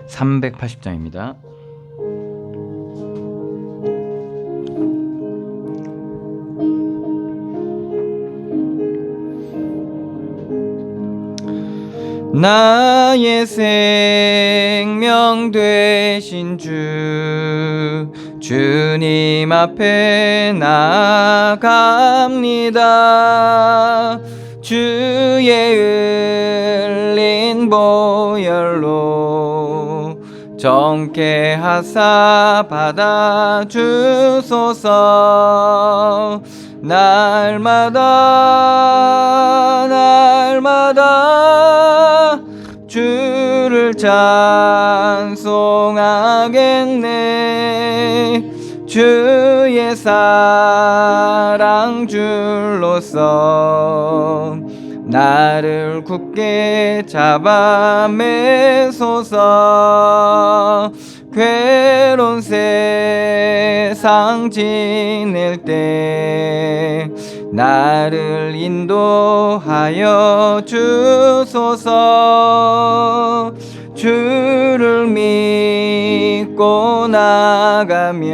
380장입니다. 나의 생명 되신 주님 앞에 나아갑니다. 주의 흘린 보혈로 정케 하사 받아주소서. 날마다 주를 찬송하겠네. 주의 사랑 줄로서 나를 굳게 잡아 매소서. 괴로운 세상 지낼 때 나를 인도하여 주소서. 주를 믿고 나가면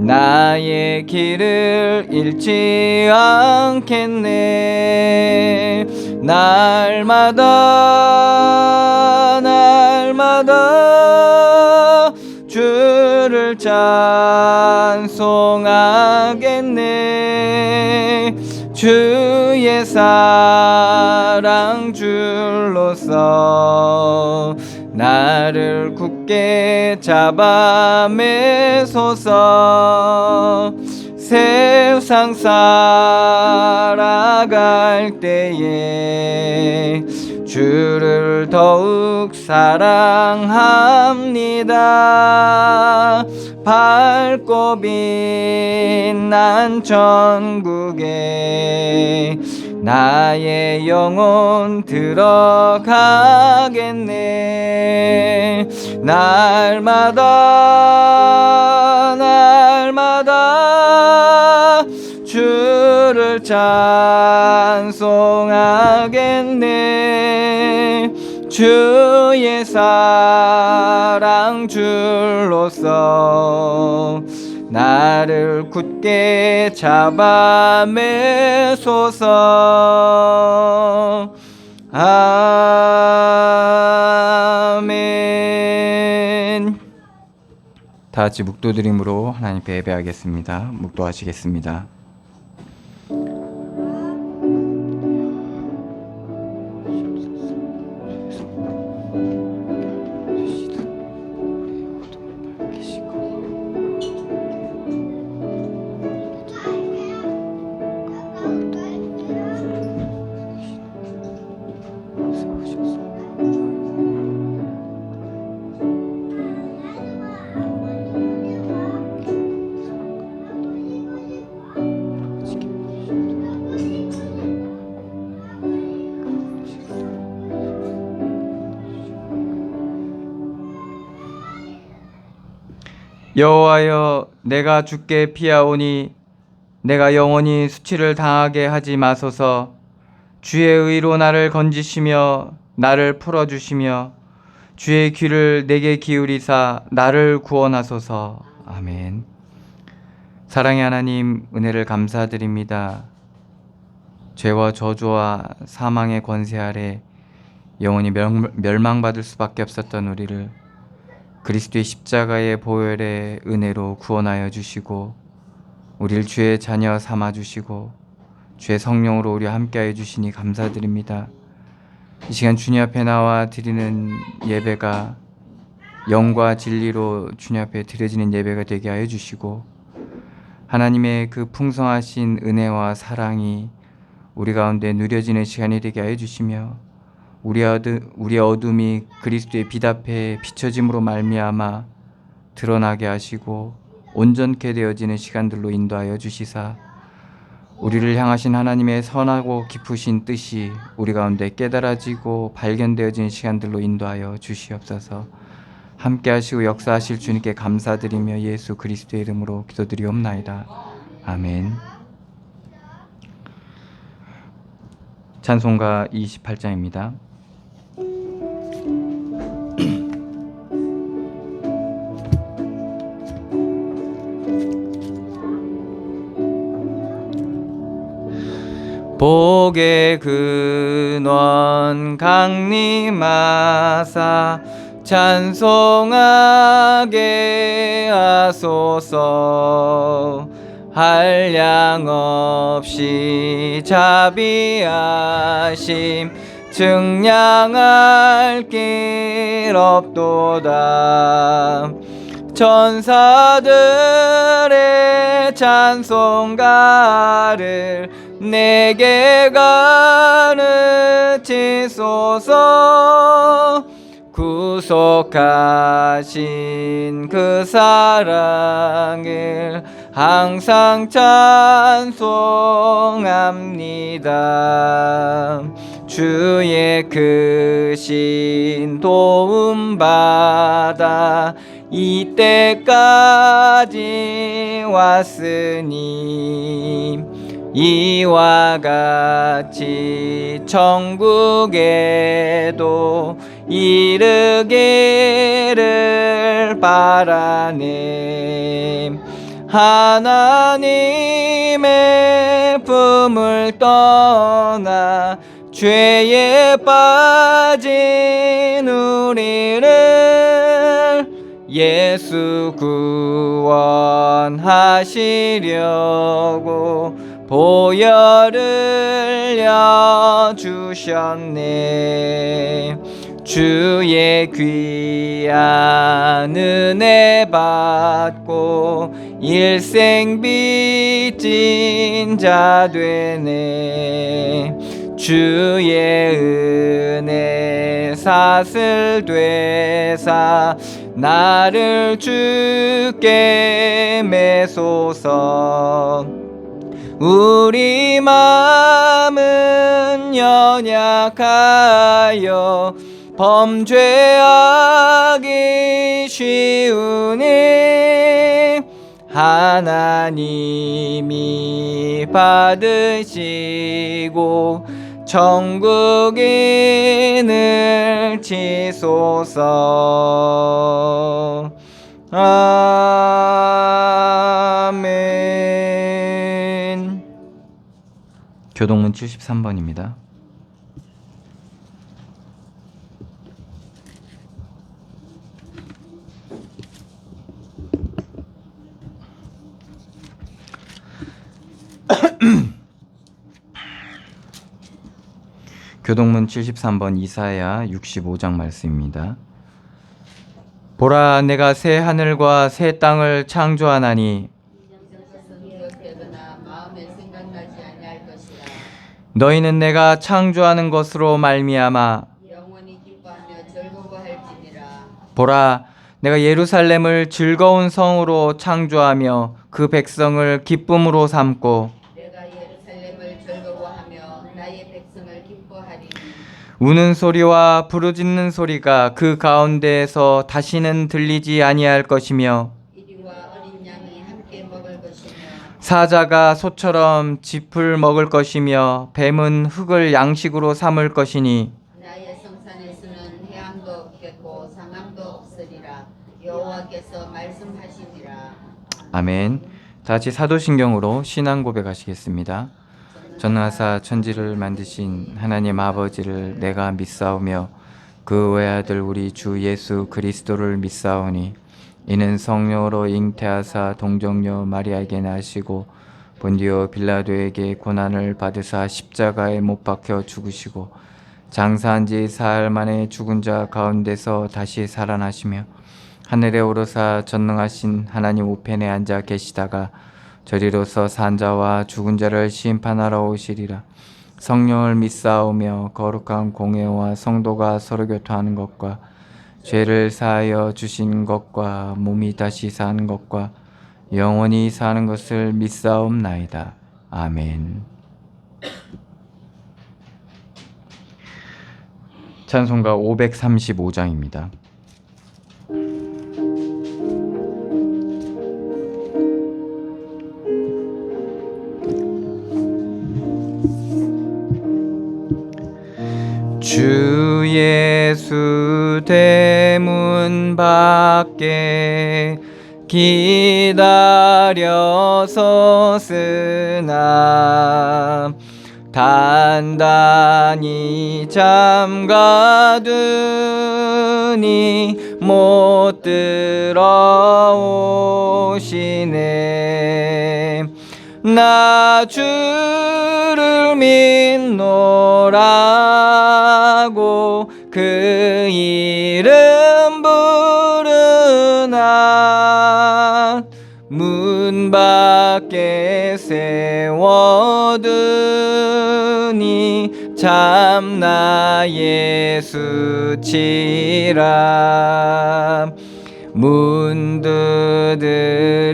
나의 길을 잃지 않겠네. 날마다 주를 찬송하겠네. 주의 사랑 줄로서 나를 굳게 잡아 매소서. 세상 살아갈 때에 주를 더욱 사랑합니다. 밝고 빛난 천국에 나의 영혼 들어가겠네. 날마다 주를 찬송하겠네. 주의 사랑 줄로서 나를 굳게 잡아 매소서. 아멘. 다 같이 묵도드림으로 하나님께 예배하겠습니다. 묵도하시겠습니다. 여호와여, 내가 주께 피하오니 내가 영원히 수치를 당하게 하지 마소서. 주의 의로 나를 건지시며 나를 풀어주시며 주의 귀를 내게 기울이사 나를 구원하소서. 아멘. 사랑의 하나님, 은혜를 감사드립니다. 죄와 저주와 사망의 권세 아래 영원히 멸망받을 수밖에 없었던 우리를 그리스도의 십자가의 보혈의 은혜로 구원하여 주시고 우리를 주의 자녀 삼아 주시고 주의 성령으로 우리와 함께하여 주시니 감사드립니다. 이 시간 주님 앞에 나와 드리는 예배가 영과 진리로 주님 앞에 드려지는 예배가 되게 하여 주시고 하나님의 그 풍성하신 은혜와 사랑이 우리 가운데 누려지는 시간이 되게 하여 주시며 우리의 어둠이 그리스도의 빛 앞에 비춰짐으로 말미암아 드러나게 하시고 온전케 되어지는 시간들로 인도하여 주시사 우리를 향하신 하나님의 선하고 깊으신 뜻이 우리 가운데 깨달아지고 발견되어지는 시간들로 인도하여 주시옵소서. 함께 하시고 역사하실 주님께 감사드리며 예수 그리스도의 이름으로 기도드리옵나이다. 아멘. 찬송가 28장입니다. 복의 근원 강림하사 찬송하게 하소서. 한량 없이 자비하심 증량할 길 없도다. 천사들의 찬송가를 내게 가르치소서. 구속하신 그 사랑을 항상 찬송합니다. 주의 크신 도움 받아 이때까지 왔으니 이와 같이 천국에도 이르기를 바라네. 하나님의 품을 떠나 죄에 빠진 우리를 예수 구원하시려고 보혈을 여주셨네. 주의 귀한 은혜 받고 일생 빚진 자 되네. 주의 은혜 사슬 되사 나를 주께 매소서. 우리 마음은 연약하여 범죄하기 쉬우니 하나님이 받으시고 천국인을 치소서. 아멘. 교동문 73번입니다. 교동문 73번 이사야 65장 말씀입니다. 보라, 내가 새 하늘과 새 땅을 창조하나니 너희는 내가 창조하는 것으로 말미암아 영원히 기뻐하며 즐거워할지니라. 보라, 내가 예루살렘을 즐거운 성으로 창조하며 그 백성을 기쁨으로 삼고 내가 예루살렘을 즐거워하며 나의 백성을 기뻐하리니 우는 소리와 부르짖는 소리가 그 가운데에서 다시는 들리지 아니할 것이며 이리와 어린 양이 함께 먹을 것이며 사자가 소처럼 짚을 먹을 것이며 뱀은 흙을 양식으로 삼을 것이니 나의 성산에서는 해함도 없겠고 상함도 없으리라. 여호와께서 말씀하시니라. 아멘. 다 같이 사도신경으로 신앙 고백하시겠습니다. 전하사 천지를 만드신 하나님 아버지를 내가 믿사오며 그 외아들 우리 주 예수 그리스도를 믿사오니 이는 성령으로 잉태하사 동정녀 마리아에게 나시고 본디오 빌라도에게 고난을 받으사 십자가에 못 박혀 죽으시고 장사한 지 사흘 만에 죽은 자 가운데서 다시 살아나시며 하늘에 오르사 전능하신 하나님 우편에 앉아 계시다가 저리로서 산 자와 죽은 자를 심판하러 오시리라. 성령을 믿사오며 거룩한 공회와 성도가 서로 교통하는 것과 죄를 사하여 주신 것과 몸이 다시 사는 것과 영원히 사는 것을 믿사옵나이다. 아멘. 찬송가 535장입니다. 주 예수 대문 밖에 기다려 섰으나 단단히 잠가두니 못 들어오시네. 나 주를 믿노라고 그 이름 부르나 문 밖에 세워두니 참나 예수치라. 문 두드리는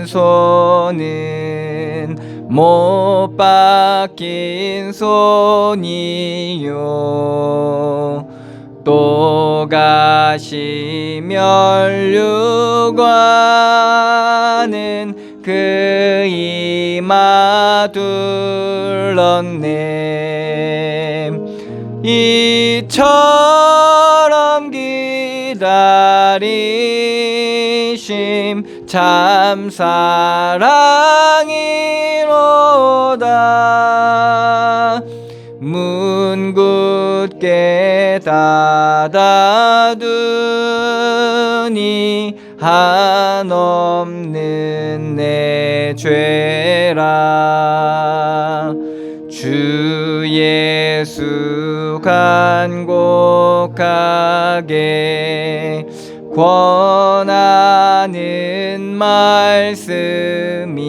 손은 못 박힌 손이요 또 가시 면류관은 그 이마 둘렀네. 이처럼 기다리심 참 사랑이로다. 문 굳게 닫아두니 한없는 내 죄라. 주 예수 간곡하게 권하는 말씀이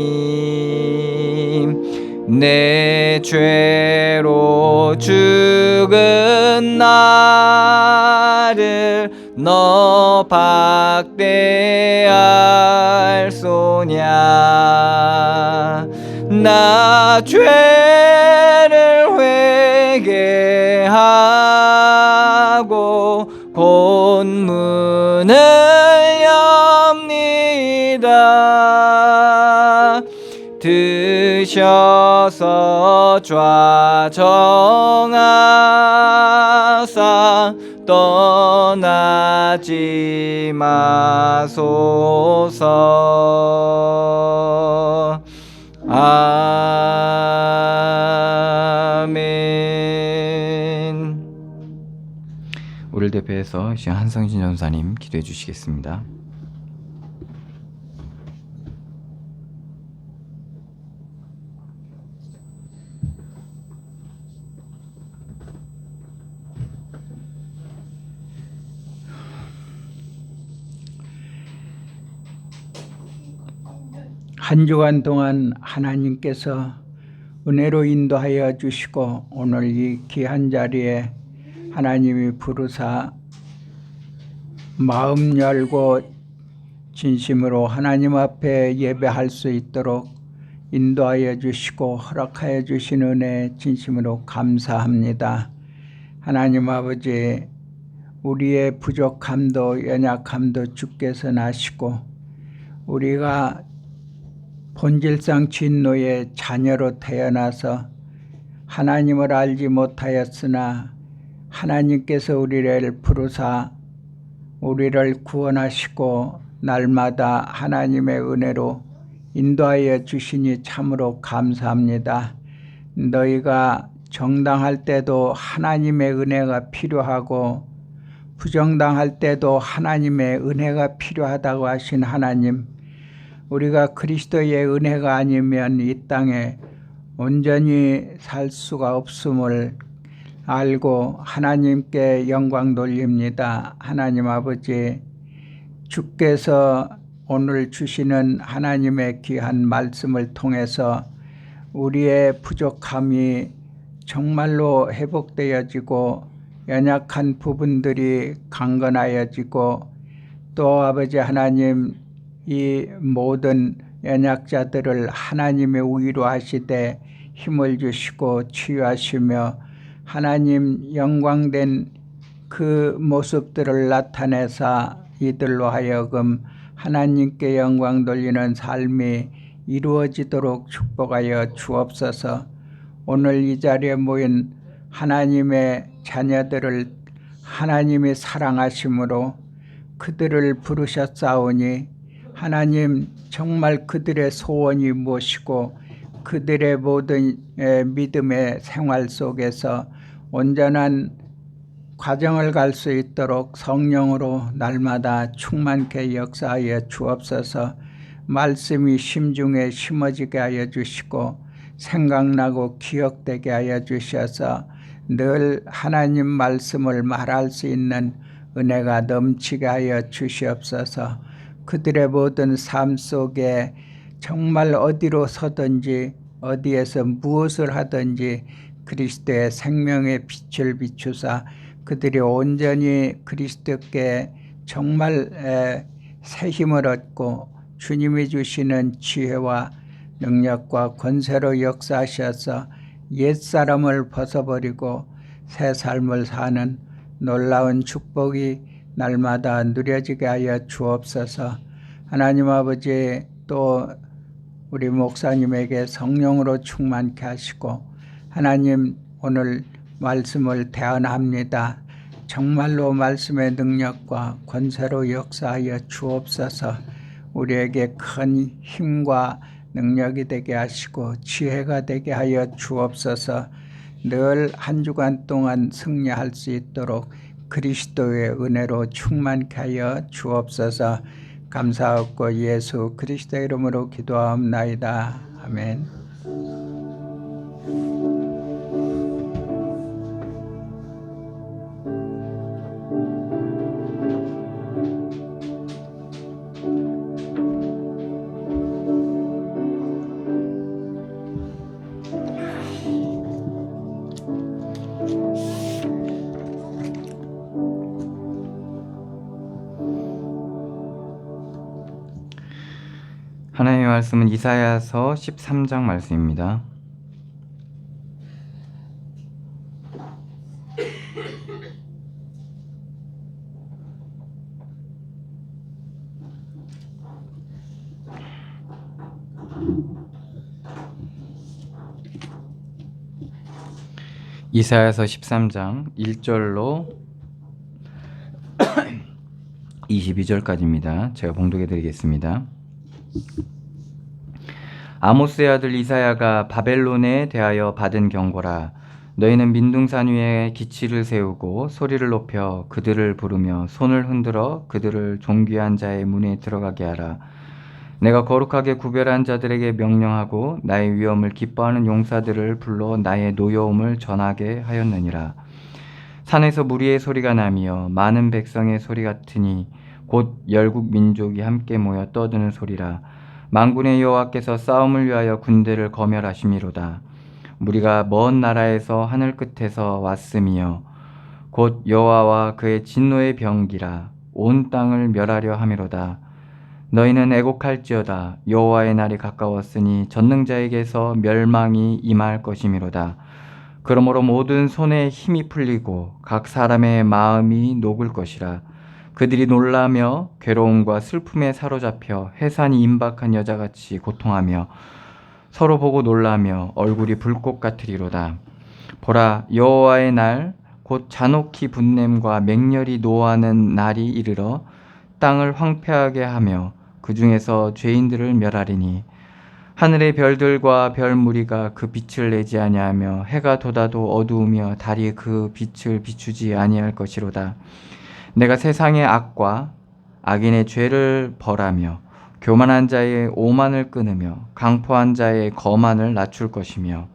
내 죄로 죽은 나를 너 박대할 소냐. 나 죄를 회개하고 곧 문을 엽니다. 드셔서 좌정하사 떠나지 마소서. 아멘. 우리를 대표해서 한성진 전사님 기도해 주시겠습니다. 한 주간 동안 하나님께서 은혜로 인도하여 주시고 오늘 이 귀한 자리에 하나님이 부르사 마음 열고 진심으로 하나님 앞에 예배할 수 있도록 인도하여 주시고 허락하여 주신 은혜 진심으로 감사합니다. 하나님 아버지, 우리의 부족함도 연약함도 주께서 아시고 우리가 본질상 진노의 자녀로 태어나서 하나님을 알지 못하였으나 하나님께서 우리를 부르사 우리를 구원하시고 날마다 하나님의 은혜로 인도하여 주시니 참으로 감사합니다. 너희가 정당할 때도 하나님의 은혜가 필요하고 부정당할 때도 하나님의 은혜가 필요하다고 하신 하나님, 우리가 그리스도의 은혜가 아니면 이 땅에 온전히 살 수가 없음을 알고 하나님께 영광 돌립니다. 하나님 아버지, 주께서 오늘 주시는 하나님의 귀한 말씀을 통해서 우리의 부족함이 정말로 회복되어지고 연약한 부분들이 강건하여지고 또 아버지 하나님, 이 모든 연약자들을 하나님의 위로 하시되 힘을 주시고 치유하시며 하나님 영광된 그 모습들을 나타내사 이들로 하여금 하나님께 영광 돌리는 삶이 이루어지도록 축복하여 주옵소서. 오늘 이 자리에 모인 하나님의 자녀들을 하나님이 사랑하심으로 그들을 부르셨사오니 하나님 정말 그들의 소원이 무엇이고 그들의 모든 믿음의 생활 속에서 온전한 과정을 갈 수 있도록 성령으로 날마다 충만케 역사하여 주옵소서. 말씀이 심중에 심어지게 하여 주시고 생각나고 기억되게 하여 주셔서 늘 하나님 말씀을 말할 수 있는 은혜가 넘치게 하여 주시옵소서. 그들의 모든 삶 속에 정말 어디로 서든지 어디에서 무엇을 하든지 그리스도의 생명의 빛을 비추사 그들이 온전히 그리스도께 정말 새 힘을 얻고 주님이 주시는 지혜와 능력과 권세로 역사하셔서 옛사람을 벗어버리고 새 삶을 사는 놀라운 축복이 날마다 누려지게 하여 주옵소서. 하나님 아버지, 또 우리 목사님에게 성령으로 충만케 하시고 하나님 오늘 말씀을 대언합니다. 정말로 말씀의 능력과 권세로 역사하여 주옵소서. 우리에게 큰 힘과 능력이 되게 하시고 지혜가 되게 하여 주옵소서. 늘 한 주간 동안 승리할 수 있도록 그리스도의 은혜로 충만케 하여 주옵소서. 감사하고 예수 그리스도의 이름으로 기도하옵나이다. 아멘. 하나님의 말씀은 이사야서 13장 말씀입니다. 이사야서 13장 1절로 22절까지입니다. 제가 봉독해 드리겠습니다. 아모스의 아들 이사야가 바벨론에 대하여 받은 경고라. 너희는 민둥산 위에 기치를 세우고 소리를 높여 그들을 부르며 손을 흔들어 그들을 존귀한 자의 문에 들어가게 하라. 내가 거룩하게 구별한 자들에게 명령하고 나의 위엄을 기뻐하는 용사들을 불러 나의 노여움을 전하게 하였느니라. 산에서 무리의 소리가 나며 많은 백성의 소리 같으니 곧 열국 민족이 함께 모여 떠드는 소리라. 만군의 여호와께서 싸움을 위하여 군대를 거멸하심이로다. 무리가 먼 나라에서 하늘 끝에서 왔으며 곧 여호와와 그의 진노의 병기라. 온 땅을 멸하려 함이로다. 너희는 애곡할지어다. 여호와의 날이 가까웠으니 전능자에게서 멸망이 임할 것이미로다. 그러므로 모든 손에 힘이 풀리고 각 사람의 마음이 녹을 것이라. 그들이 놀라며 괴로움과 슬픔에 사로잡혀 해산이 임박한 여자같이 고통하며 서로 보고 놀라며 얼굴이 불꽃 같으리로다. 보라, 여호와의 날 곧 잔혹히 분냄과 맹렬히 노하는 날이 이르러 땅을 황폐하게 하며 그 중에서 죄인들을 멸하리니 하늘의 별들과 별 무리가 그 빛을 내지 아니하며 해가 돋아도 어두우며 달이 그 빛을 비추지 아니할 것이로다. 내가 세상의 악과 악인의 죄를 벌하며 교만한 자의 오만을 끊으며 강포한 자의 거만을 낮출 것이며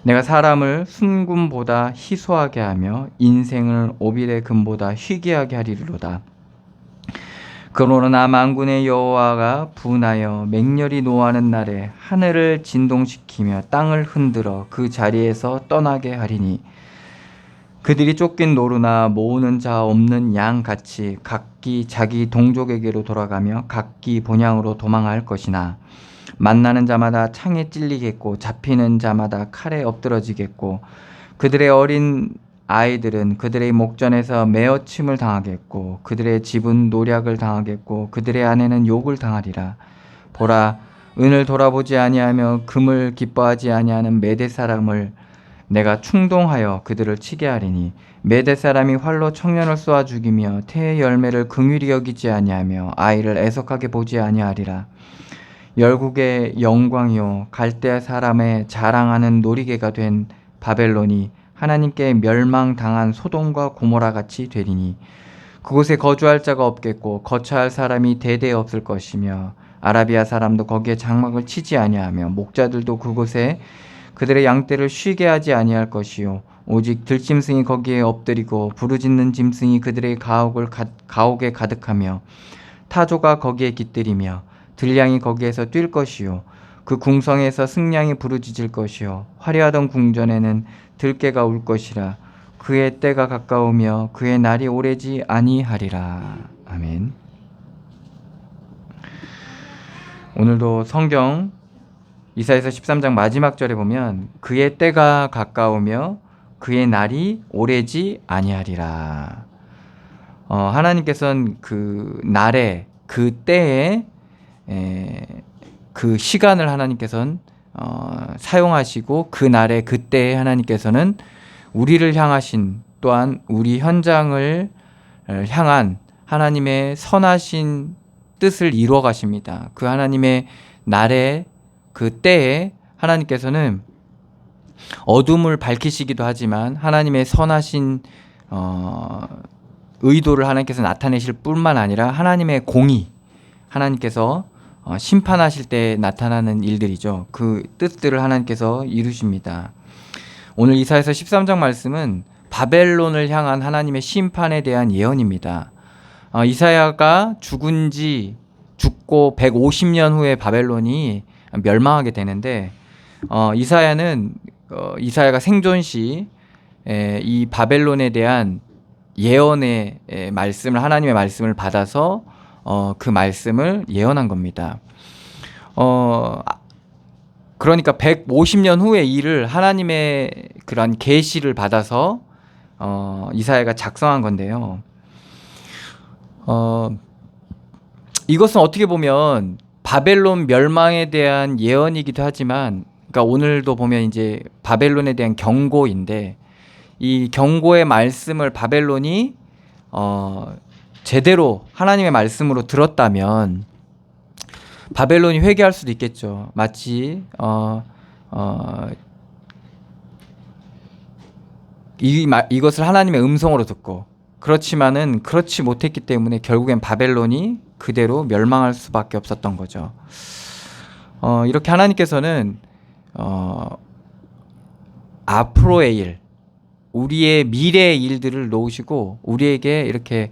내가 사람을 순금보다 희소하게 하며 인생을 오빌의 금보다 희귀하게 하리로다. 그러나 만군의 여호와가 분하여 맹렬히 노하는 날에 하늘을 진동시키며 땅을 흔들어 그 자리에서 떠나게 하리니 그들이 쫓긴 노루나 모으는 자 없는 양같이 각기 자기 동족에게로 돌아가며 각기 본향으로 도망할 것이나 만나는 자마다 창에 찔리겠고 잡히는 자마다 칼에 엎드러지겠고 그들의 어린 아이들은 그들의 목전에서 매어침을 당하겠고 그들의 집은 노략을 당하겠고 그들의 아내는 욕을 당하리라. 보라, 은을 돌아보지 아니하며 금을 기뻐하지 아니하는 메대 사람을 내가 충동하여 그들을 치게 하리니 메대 사람이 활로 청년을 쏘아 죽이며 태의 열매를 긍휼히 여기지 아니하며 아이를 애석하게 보지 아니하리라. 열국의 영광이요 갈대아 사람의 자랑하는 놀이개가 된 바벨론이 하나님께 멸망당한 소돔과 고모라 같이 되리니 그곳에 거주할 자가 없겠고 거처할 사람이 대대 없을 것이며 아라비아 사람도 거기에 장막을 치지 아니하며 목자들도 그곳에 그들의 양떼를 쉬게 하지 아니할 것이요 오직 들짐승이 거기에 엎드리고 부르짖는 짐승이 그들의 가옥에 가득하며 타조가 거기에 깃들이며 들량이 거기에서 뛸 것이요 그 궁성에서 승량이 부르짖을 것이요 화려하던 궁전에는 들깨가 울 것이라 그의 때가 가까우며 그의 날이 오래지 아니하리라. 아멘. 오늘도 성경 이사야서 13장 마지막 절에 보면 그의 때가 가까우며 그의 날이 오래지 아니하리라. 하나님께서는 그 날에 그 때에 그 시간을 하나님께서는 사용하시고 그 날에 그때에 하나님께서는 우리를 향하신 또한 우리 현장을 향한 하나님의 선하신 뜻을 이루어 가십니다. 그 하나님의 날에 그 때에 하나님께서는 어둠을 밝히시기도 하지만 하나님의 선하신 의도를 하나님께서 나타내실 뿐만 아니라 하나님의 공의 하나님께서 심판하실 때 나타나는 일들이죠. 그 뜻들을 하나님께서 이루십니다. 오늘 이사야서 13장 말씀은 바벨론을 향한 하나님의 심판에 대한 예언입니다. 이사야가 죽고 150년 후에 바벨론이 멸망하게 되는데 이사야가 생존 시 이 바벨론에 대한 예언의 말씀을 하나님의 말씀을 받아서 그 말씀을 예언한 겁니다. 그러니까 150년 후에 일을 하나님의 그런 계시를 받아서 이사야가 작성한 건데요. 이것은 어떻게 보면 바벨론 멸망에 대한 예언이기도 하지만, 그러니까 오늘도 보면 이제 바벨론에 대한 경고인데, 이 경고의 말씀을 바벨론이 제대로 하나님의 말씀으로 들었다면 바벨론이 회개할 수도 있겠죠. 마치 이것을 하나님의 음성으로 듣고, 그렇지만은 그렇지 못했기 때문에 결국엔 바벨론이 그대로 멸망할 수밖에 없었던 거죠. 이렇게 하나님께서는 앞으로의 일, 우리의 미래의 일들을 놓으시고 우리에게 이렇게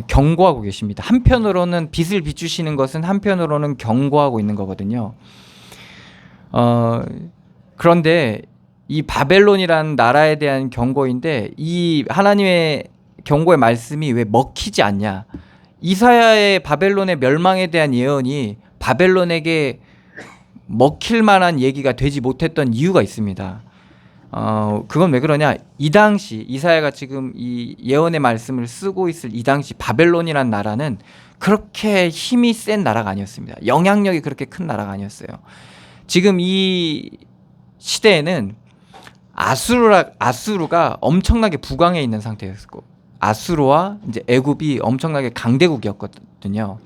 경고하고 계십니다. 한편으로는 빛을 비추시는 것은 한편으로는 경고하고 있는 거거든요. 그런데 이 바벨론이라는 나라에 대한 경고인데, 이 하나님의 경고의 말씀이 왜 먹히지 않냐? 이사야의 바벨론의 멸망에 대한 예언이 바벨론에게 먹힐 만한 얘기가 되지 못했던 이유가 있습니다. 그건 왜 그러냐? 이 당시 이사야가 지금 이 예언의 말씀을 쓰고 있을 이 당시 바벨론이란 나라는 그렇게 힘이 센 나라가 아니었습니다. 영향력이 그렇게 큰 나라가 아니었어요. 지금 이 시대에는 아수르가 엄청나게 부강해 있는 상태였고, 아수르와 이제 애굽이 엄청나게 강대국이었거든요.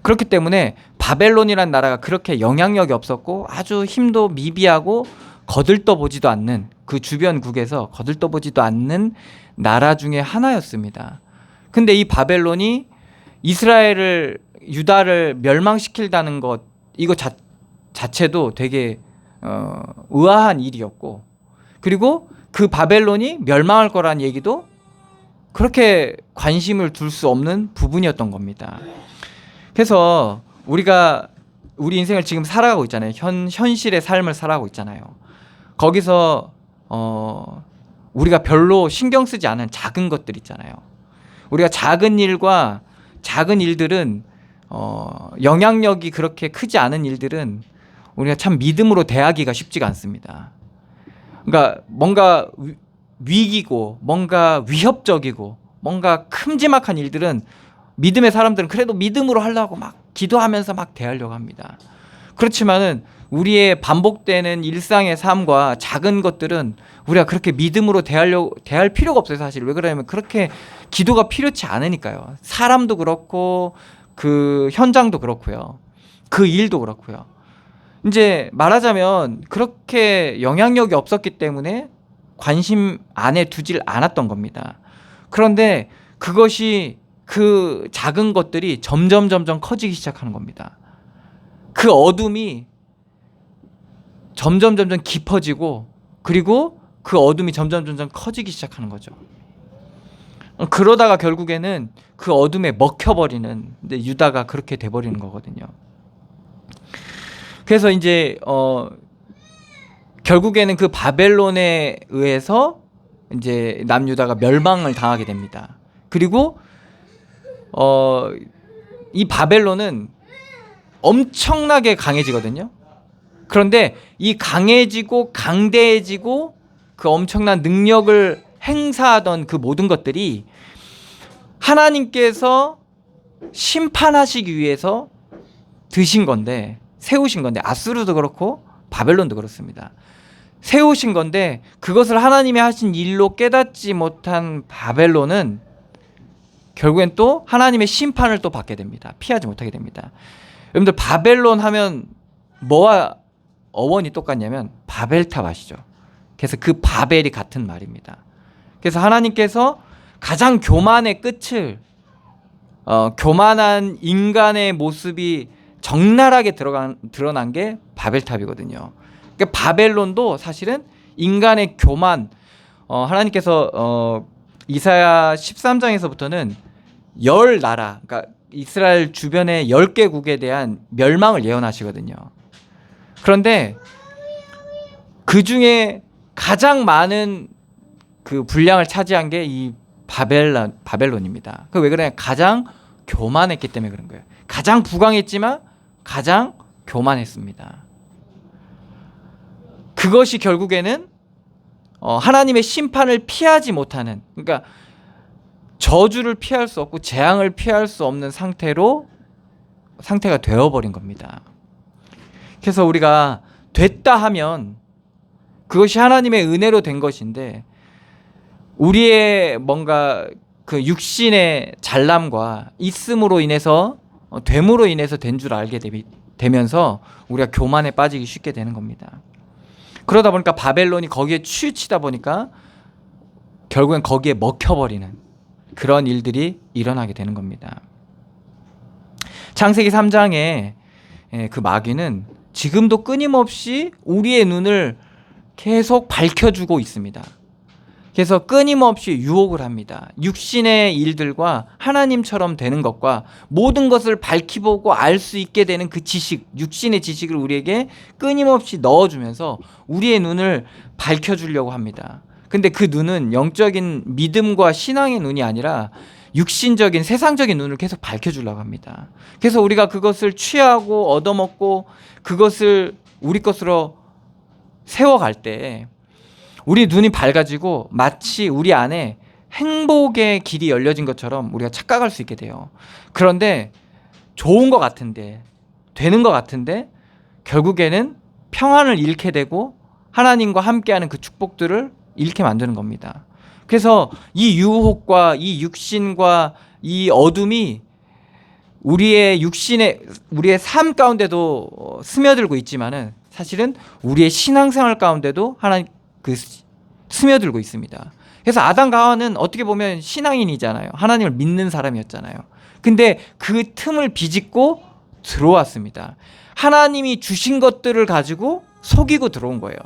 그렇기 때문에 바벨론이란 나라가 그렇게 영향력이 없었고 아주 힘도 미비하고 거들떠보지도 않는, 그 주변국에서 거들떠보지도 않는 나라 중에 하나였습니다. 근데 이 바벨론이 유다를 멸망시킨다는 것, 이거 자체도 되게 의아한 일이었고, 그리고 그 바벨론이 멸망할 거란 얘기도 그렇게 관심을 둘 수 없는 부분이었던 겁니다. 그래서 우리가 우리 인생을 지금 살아가고 있잖아요. 현실의 삶을 살아가고 있잖아요. 거기서 우리가 별로 신경 쓰지 않은 작은 것들 있잖아요. 우리가 작은 일들은 영향력이 그렇게 크지 않은 일들은 우리가 참 믿음으로 대하기가 쉽지가 않습니다. 그러니까 뭔가 위기고 뭔가 위협적이고 뭔가 큼지막한 일들은 믿음의 사람들은 그래도 믿음으로 하려고 막 기도하면서 막 대하려고 합니다. 그렇지만은 우리의 반복되는 일상의 삶과 작은 것들은 우리가 그렇게 믿음으로 대할 필요가 없어요. 사실 왜 그러냐면 그렇게 기도가 필요치 않으니까요. 사람도 그렇고 그 현장도 그렇고요. 그 일도 그렇고요. 이제 말하자면 그렇게 영향력이 없었기 때문에 관심 안에 두질 않았던 겁니다. 그런데 그것이 그 작은 것들이 점점 커지기 시작하는 겁니다. 그 어둠이 점점 깊어지고 그리고 그 어둠이 점점 커지기 시작하는 거죠. 그러다가 결국에는 그 어둠에 먹혀버리는, 근데 유다가 그렇게 돼버리는 거거든요. 그래서 이제 결국에는 그 바벨론에 의해서 이제 남유다가 멸망을 당하게 됩니다. 그리고 이 바벨론은 엄청나게 강해지거든요. 그런데 이 강해지고 강대해지고 그 엄청난 능력을 행사하던 그 모든 것들이 하나님께서 심판하시기 위해서 드신 건데, 세우신 건데, 아수르도 그렇고 바벨론도 그렇습니다. 세우신 건데 그것을 하나님이 하신 일로 깨닫지 못한 바벨론은 결국엔 또 하나님의 심판을 또 받게 됩니다. 피하지 못하게 됩니다. 여러분들 바벨론 하면 뭐와 어원이 똑같냐면 바벨탑 아시죠? 그래서 그 바벨이 같은 말입니다. 그래서 하나님께서 가장 교만의 끝을 교만한 인간의 모습이 적나라하게 드러난 게 바벨탑이거든요. 그러니까 바벨론도 사실은 인간의 교만, 하나님께서 이사야 13장에서부터는 10나라, 그러니까 이스라엘 주변의 10개국에 대한 멸망을 예언하시거든요. 그런데 그 중에 가장 많은 그 분량을 차지한 게 이 바벨론입니다. 그 왜 그러냐? 가장 교만했기 때문에 그런 거예요. 가장 부강했지만 가장 교만했습니다. 그것이 결국에는 하나님의 심판을 피하지 못하는, 그러니까 저주를 피할 수 없고 재앙을 피할 수 없는 상태가 되어버린 겁니다. 그래서 우리가 됐다 하면 그것이 하나님의 은혜로 된 것인데, 우리의 뭔가 그 육신의 잘남과 있음으로 인해서 됨으로 인해서 된 줄 알게 되면서 우리가 교만에 빠지기 쉽게 되는 겁니다. 그러다 보니까 바벨론이 거기에 치우치다 보니까 결국엔 거기에 먹혀버리는 그런 일들이 일어나게 되는 겁니다. 창세기 3장에 그 마귀는 지금도 끊임없이 우리의 눈을 계속 밝혀주고 있습니다. 그래서 끊임없이 유혹을 합니다. 육신의 일들과 하나님처럼 되는 것과 모든 것을 밝히보고 알 수 있게 되는 그 지식, 육신의 지식을 우리에게 끊임없이 넣어주면서 우리의 눈을 밝혀주려고 합니다. 근데 그 눈은 영적인 믿음과 신앙의 눈이 아니라 육신적인 세상적인 눈을 계속 밝혀주려고 합니다. 그래서 우리가 그것을 취하고 얻어먹고 그것을 우리 것으로 세워갈 때 우리 눈이 밝아지고 마치 우리 안에 행복의 길이 열려진 것처럼 우리가 착각할 수 있게 돼요. 그런데 좋은 것 같은데, 되는 것 같은데 결국에는 평안을 잃게 되고 하나님과 함께하는 그 축복들을 잃게 만드는 겁니다. 그래서 이 유혹과 이 육신과 이 어둠이 우리의 삶 가운데도 스며들고 있지만은 사실은 우리의 신앙생활 가운데도 하나님 스며들고 있습니다. 그래서 아담과 하와는 어떻게 보면 신앙인이잖아요. 하나님을 믿는 사람이었잖아요. 근데 그 틈을 비집고 들어왔습니다. 하나님이 주신 것들을 가지고 속이고 들어온 거예요.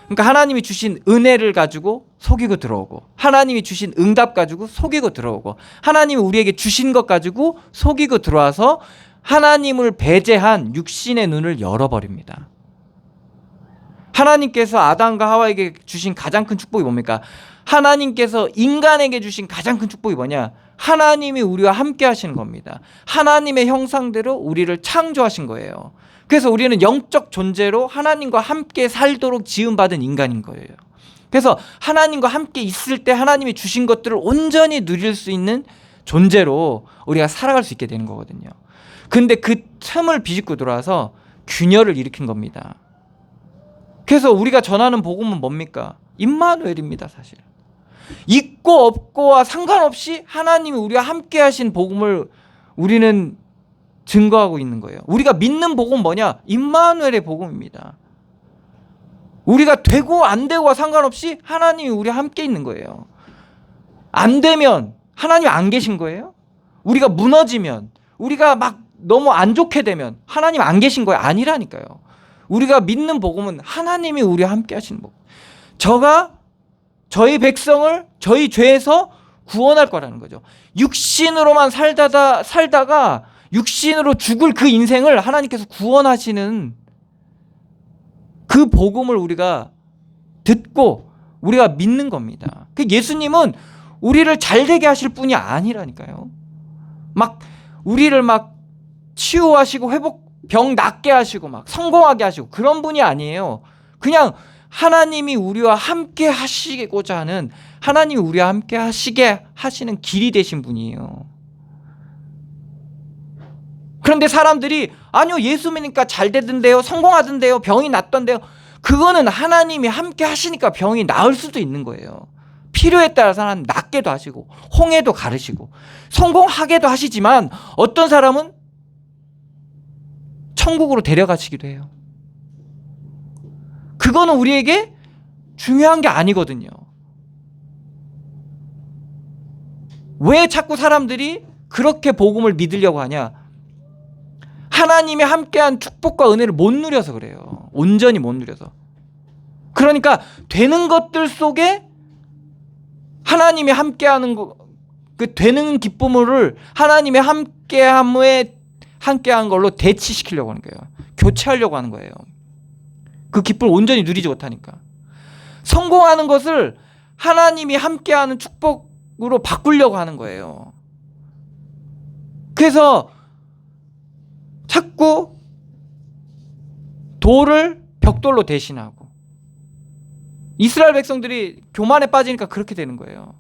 그러니까 하나님이 주신 은혜를 가지고 속이고 들어오고, 하나님이 주신 응답 가지고 속이고 들어오고, 하나님이 우리에게 주신 것 가지고 속이고 들어와서 하나님을 배제한 육신의 눈을 열어버립니다. 하나님께서 아담과 하와에게 주신 가장 큰 축복이 뭡니까? 하나님께서 인간에게 주신 가장 큰 축복이 뭐냐? 하나님이 우리와 함께 하시는 겁니다. 하나님의 형상대로 우리를 창조하신 거예요. 그래서 우리는 영적 존재로 하나님과 함께 살도록 지음받은 인간인 거예요. 그래서 하나님과 함께 있을 때 하나님이 주신 것들을 온전히 누릴 수 있는 존재로 우리가 살아갈 수 있게 되는 거거든요. 근데 그 틈을 비집고 들어와서 균열을 일으킨 겁니다. 그래서 우리가 전하는 복음은 뭡니까? 임마누엘입니다, 사실. 있고 없고와 상관없이 하나님이 우리와 함께 하신 복음을 우리는 증거하고 있는 거예요. 우리가 믿는 복음은 뭐냐? 임마누엘의 복음입니다. 우리가 되고 안 되고와 상관없이 하나님이 우리와 함께 있는 거예요. 안 되면 하나님 안 계신 거예요? 우리가 무너지면, 우리가 막 너무 안 좋게 되면 하나님 안 계신 거예요? 아니라니까요. 우리가 믿는 복음은 하나님이 우리와 함께 하시는 복음. 저희 백성을 저희 죄에서 구원할 거라는 거죠. 육신으로만 살다가 육신으로 죽을 그 인생을 하나님께서 구원하시는 그 복음을 우리가 듣고 우리가 믿는 겁니다. 그 예수님은 우리를 잘되게 하실 분이 아니라니까요. 막 우리를 막 치유하시고 병 낫게 하시고 막 성공하게 하시고 그런 분이 아니에요. 그냥 하나님이 우리와 함께 하시고자 하는, 하나님이 우리와 함께 하시게 하시는 길이 되신 분이에요. 그런데 사람들이 아니요, 예수 믿으니까 잘 되던데요, 성공하던데요, 병이 낫던데요. 그거는 하나님이 함께 하시니까 병이 나을 수도 있는 거예요. 필요에 따라서 하나님 낫게도 하시고 홍해도 가르시고 성공하게도 하시지만 어떤 사람은 천국으로 데려가시기도 해요. 그거는 우리에게 중요한 게 아니거든요. 왜 자꾸 사람들이 그렇게 복음을 믿으려고 하냐? 하나님이 함께한 축복과 은혜를 못 누려서 그래요. 온전히 못 누려서. 그러니까 되는 것들 속에 하나님이 함께하는 그 되는 기쁨을 하나님의 함께한 걸로 대치시키려고 하는 거예요. 교체하려고 하는 거예요. 그 기쁨을 온전히 누리지 못하니까. 성공하는 것을 하나님이 함께하는 축복으로 바꾸려고 하는 거예요. 그래서 자꾸 돌을 벽돌로 대신하고, 이스라엘 백성들이 교만에 빠지니까 그렇게 되는 거예요.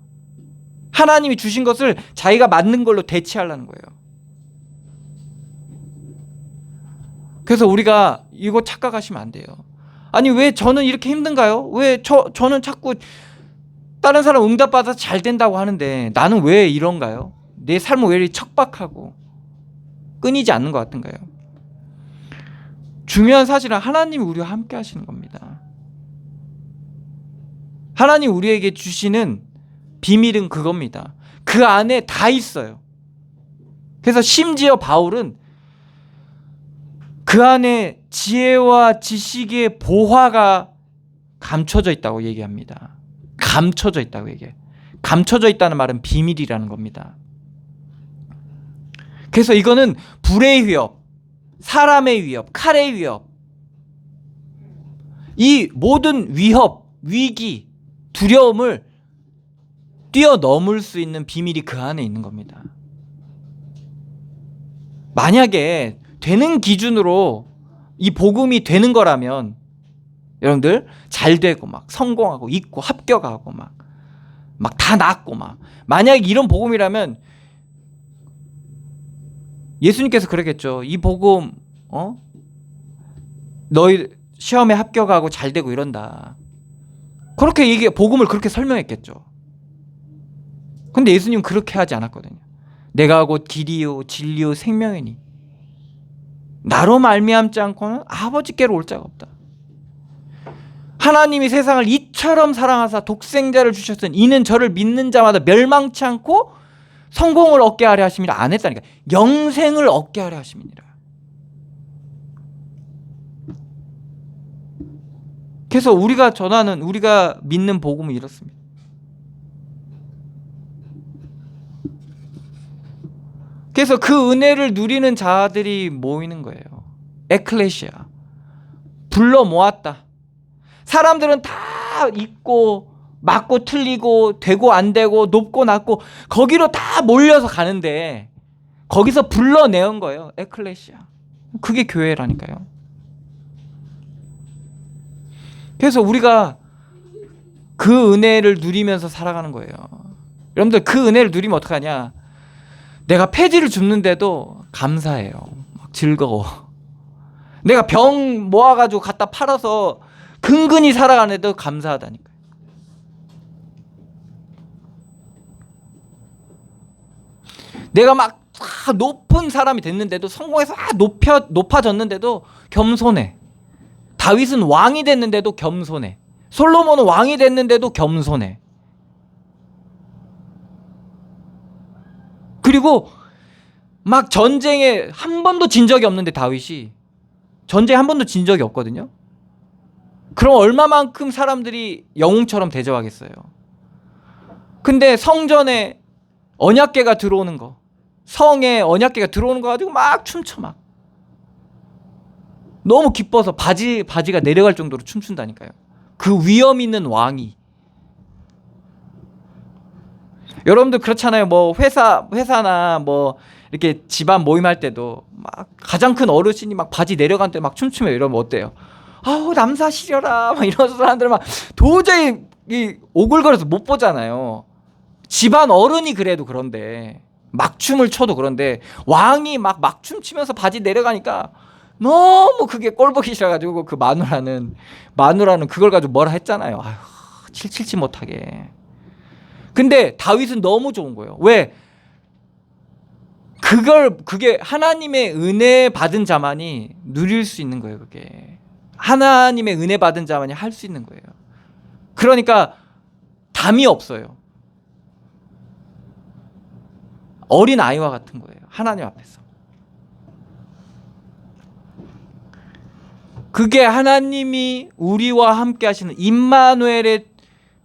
하나님이 주신 것을 자기가 맞는 걸로 대체하려는 거예요. 그래서 우리가 이거 착각하시면 안 돼요. 아니 왜 저는 이렇게 힘든가요? 왜 저는 자꾸 다른 사람 응답받아서 잘 된다고 하는데 나는 왜 이런가요? 내 삶은 왜 이렇게 척박하고 끊이지 않는 것 같은가요? 중요한 사실은 하나님이 우리와 함께 하시는 겁니다. 하나님 우리에게 주시는 비밀은 그겁니다. 그 안에 다 있어요. 그래서 심지어 바울은 그 안에 지혜와 지식의 보화가 감춰져 있다고 얘기합니다. 감춰져 있다고 얘기해요. 감춰져 있다는 말은 비밀이라는 겁니다. 그래서 이거는 불의 위협, 사람의 위협, 칼의 위협, 이 모든 위협, 위기, 두려움을 뛰어넘을 수 있는 비밀이 그 안에 있는 겁니다. 만약에 되는 기준으로 이 복음이 되는 거라면 여러분들 잘 되고 막 성공하고 있고 합격하고 막 다 낫고 막, 만약에 이런 복음이라면 예수님께서 그러겠죠. 이 복음 너희 시험에 합격하고 잘 되고 이런다. 그렇게 복음을 그렇게 설명했겠죠. 근데 예수님은 그렇게 하지 않았거든요. 내가 곧 길이요 진리요 생명이니 나로 말미암지 않고는 아버지께로 올 자가 없다. 하나님이 세상을 이처럼 사랑하사 독생자를 주셨으니 이는 저를 믿는 자마다 멸망치 않고 성공을 얻게 하려 하심이라 안 했다니까. 영생을 얻게 하려 하심이니라. 그래서 우리가 전하는, 우리가 믿는 복음은 이렇습니다. 그래서 그 은혜를 누리는 자들이 모이는 거예요. 에클레시아. 불러 모았다. 사람들은 다 있고 맞고 틀리고 되고 안 되고 높고 낮고 거기로 다 몰려서 가는데 거기서 불러내온 거예요. 에클레시아. 그게 교회라니까요. 그래서 우리가 그 은혜를 누리면서 살아가는 거예요. 여러분들 그 은혜를 누리면 어떡하냐? 내가 폐지를 줍는데도 감사해요. 막 즐거워. 내가 병 모아가지고 갖다 팔아서 근근히 살아가는데도 감사하다니까요. 내가 막 높은 사람이 됐는데도, 성공해서 높아졌는데도 겸손해. 다윗은 왕이 됐는데도 겸손해. 솔로몬은 왕이 됐는데도 겸손해. 그리고 막 전쟁에 한 번도 진 적이 없는데, 다윗이 전쟁에 한 번도 진 적이 없거든요. 그럼 얼마만큼 사람들이 영웅처럼 대접하겠어요. 근데 성전에 언약궤가 들어오는 거, 성에 언약궤가 들어오는 거 가지고 막 춤춰. 막 너무 기뻐서 바지가 내려갈 정도로 춤춘다니까요. 그 위험 있는 왕이. 여러분들 그렇잖아요. 뭐 회사나 뭐 이렇게 집안 모임할 때도 막 가장 큰 어르신이 막 바지 내려간 때 막 춤추면 이러면 어때요? 아우 남사 시려라 막 이런 사람들 막 도저히 오글거려서 못 보잖아요. 집안 어른이 그래도 그런데 막 춤을 춰도 그런데 왕이 막 춤추면서 바지 내려가니까 너무 그게 꼴보기 싫어가지고 그 마누라는 그걸 가지고 뭐라 했잖아요. 아휴 칠칠치 못하게. 근데 다윗은 너무 좋은 거예요. 왜? 그게 하나님의 은혜 받은 자만이 누릴 수 있는 거예요. 그게 하나님의 은혜 받은 자만이 할 수 있는 거예요. 그러니까 담이 없어요. 어린 아이와 같은 거예요. 하나님 앞에서. 그게 하나님이 우리와 함께 하시는 임마누엘의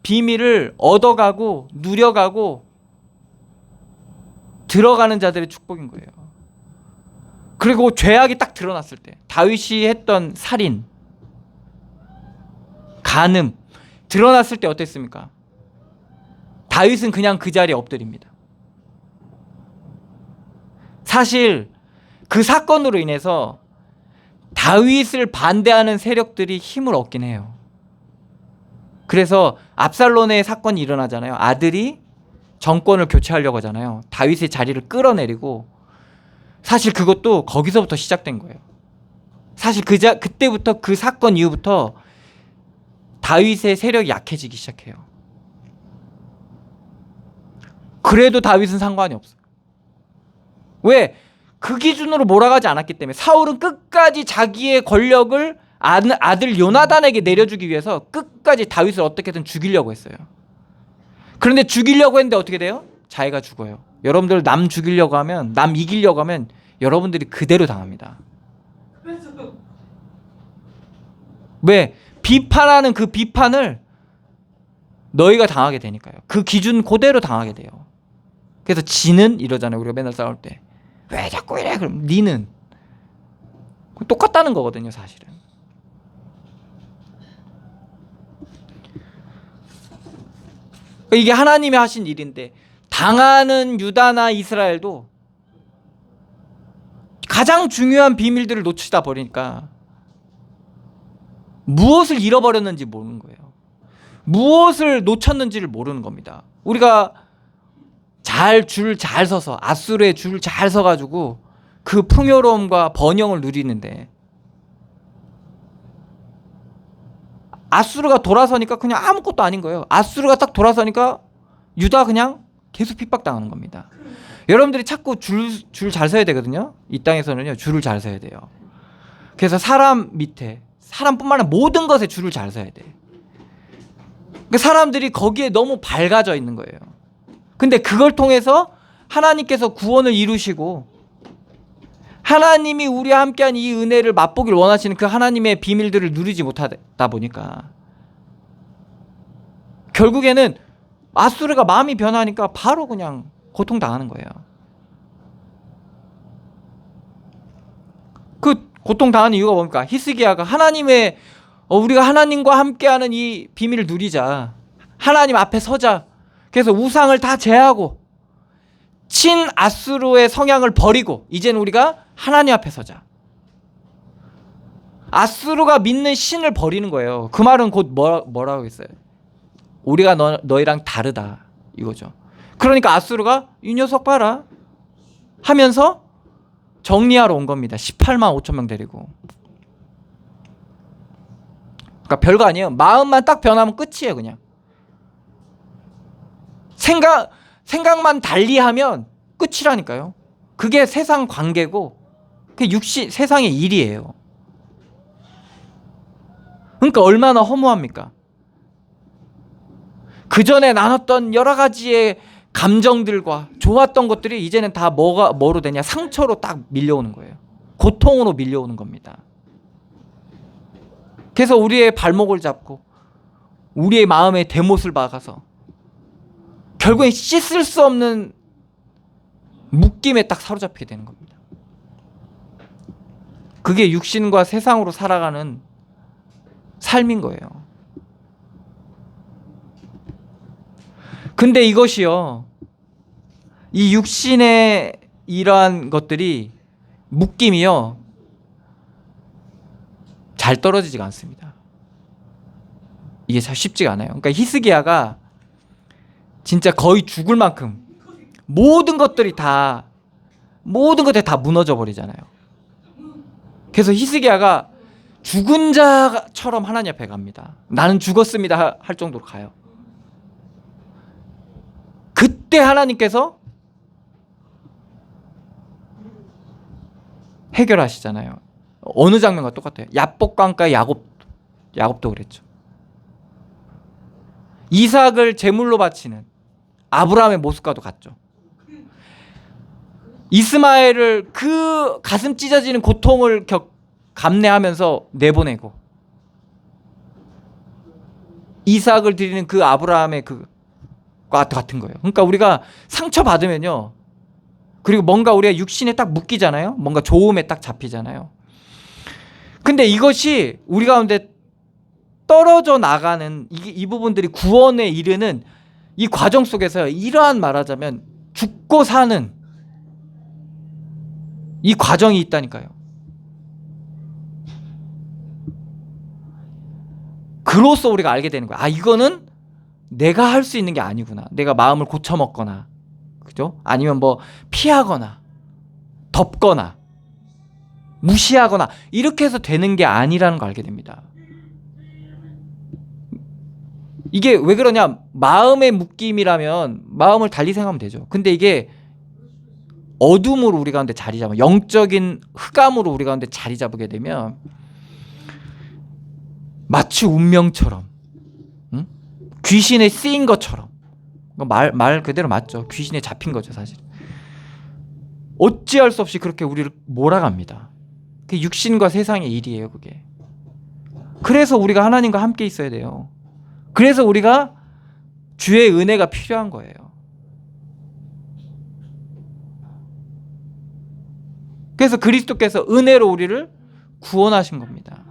비밀을 얻어가고 누려가고 들어가는 자들의 축복인 거예요. 그리고 죄악이 딱 드러났을 때, 다윗이 했던 살인, 간음 드러났을 때 어땠습니까? 다윗은 그냥 그 자리에 엎드립니다. 사실 그 사건으로 인해서 다윗을 반대하는 세력들이 힘을 얻긴 해요. 그래서 압살롬의 사건이 일어나잖아요. 아들이 정권을 교체하려고 하잖아요. 다윗의 자리를 끌어내리고, 사실 그것도 거기서부터 시작된 거예요. 사실 그때부터, 그 사건 이후부터 다윗의 세력이 약해지기 시작해요. 그래도 다윗은 상관이 없어요. 왜? 그 기준으로 몰아가지 않았기 때문에. 사울은 끝까지 자기의 권력을 아들 요나단에게 내려주기 위해서 끝까지 다윗을 어떻게든 죽이려고 했어요. 그런데 죽이려고 했는데 어떻게 돼요? 자기가 죽어요. 여러분들 남 죽이려고 하면, 남 이기려고 하면 여러분들이 그대로 당합니다. 왜? 비판하는 그 비판을 너희가 당하게 되니까요. 그 기준 그대로 당하게 돼요. 그래서 지는 이러잖아요. 우리가 맨날 싸울 때. 왜 자꾸 이래? 그럼 니는. 똑같다는 거거든요, 사실은. 이게 하나님이 하신 일인데, 당하는 유다나 이스라엘도 가장 중요한 비밀들을 놓치다 버리니까 무엇을 잃어버렸는지 모르는 거예요. 무엇을 놓쳤는지를 모르는 겁니다. 우리가 줄 잘 서서, 아수르의 줄 잘 서가지고 그 풍요로움과 번영을 누리는데, 아수르가 돌아서니까 그냥 아무것도 아닌 거예요. 아수르가 딱 돌아서니까 유다 그냥 계속 핍박당하는 겁니다. 여러분들이 자꾸 줄 잘 서야 되거든요. 이 땅에서는요, 줄을 잘 서야 돼요. 그래서 사람 밑에, 사람뿐만 아니라 모든 것에 줄을 잘 서야 돼. 그러니까 사람들이 거기에 너무 밝아져 있는 거예요. 근데 그걸 통해서 하나님께서 구원을 이루시고, 하나님이 우리와 함께한 이 은혜를 맛보길 원하시는 그 하나님의 비밀들을 누리지 못하다 보니까 결국에는 아수르가 마음이 변하니까 바로 그냥 고통당하는 거예요. 그 고통당하는 이유가 뭡니까? 히스기야가 우리가 하나님과 함께하는 이 비밀을 누리자, 하나님 앞에 서자. 그래서 우상을 다 제하고 친 아수르의 성향을 버리고 이제는 우리가 하나님 앞에 서자. 아수르가 믿는 신을 버리는 거예요. 그 말은 곧 뭐라고 했어요? 우리가 너희랑 다르다 이거죠. 그러니까 아수르가 이 녀석 봐라 하면서 정리하러 온 겁니다. 18만 5천 명 데리고. 그러니까 별거 아니에요. 마음만 딱 변하면 끝이에요. 그냥 생각만 달리하면 끝이라니까요. 그게 세상 관계고 그게 세상의 일이에요. 그러니까 얼마나 허무합니까? 그 전에 나눴던 여러 가지의 감정들과 좋았던 것들이 이제는 다 뭐로 되냐? 상처로 딱 밀려오는 거예요. 고통으로 밀려오는 겁니다. 그래서 우리의 발목을 잡고 우리의 마음의 대못을 박아서 결국엔 씻을 수 없는 묶임에 딱 사로잡히게 되는 겁니다. 그게 육신과 세상으로 살아가는 삶인 거예요. 근데 이것이요, 이 육신의 이러한 것들이 묶임이요 잘 떨어지지가 않습니다. 이게 참 쉽지가 않아요. 그러니까 히스기야가 진짜 거의 죽을 만큼 모든 것들이 다 무너져 버리잖아요. 그래서 히스기야가 죽은 자처럼 하나님 앞에 갑니다. 나는 죽었습니다 할 정도로 가요. 그때 하나님께서 해결하시잖아요. 어느 장면과 똑같아요. 야복강가 야곱도 그랬죠. 이삭을 제물로 바치는 아브라함의 모습과도 같죠. 이스마엘을 그 가슴 찢어지는 고통을 감내하면서 내보내고 이삭을 드리는 그 아브라함의 그과 같은 거예요. 그러니까 우리가 상처 받으면요, 그리고 뭔가 우리가 육신에 딱 묶이잖아요. 뭔가 좋음에 딱 잡히잖아요. 근데 이것이 우리 가운데 떨어져 나가는 이 부분들이 구원에 이르는 이 과정 속에서 이러한 말하자면 죽고 사는 이 과정이 있다니까요. 그로써 우리가 알게 되는 거야. 아, 이거는 내가 할 수 있는 게 아니구나. 내가 마음을 고쳐먹거나, 그죠? 아니면 뭐 피하거나 덮거나 무시하거나 이렇게 해서 되는 게 아니라는 걸 알게 됩니다. 이게 왜 그러냐? 마음의 묶임이라면 마음을 달리 생각하면 되죠. 근데 이게 어둠으로 우리 가운데 자리 잡아, 영적인 흑암으로 우리 가운데 자리 잡게 되면 마치 운명처럼, 응? 귀신에 쓰인 것처럼, 말 그대로 맞죠. 귀신에 잡힌 거죠, 사실. 어찌할 수 없이 그렇게 우리를 몰아갑니다. 그게 육신과 세상의 일이에요, 그게. 그래서 우리가 하나님과 함께 있어야 돼요. 그래서 우리가 주의 은혜가 필요한 거예요. 그래서 그리스도께서 은혜로 우리를 구원하신 겁니다.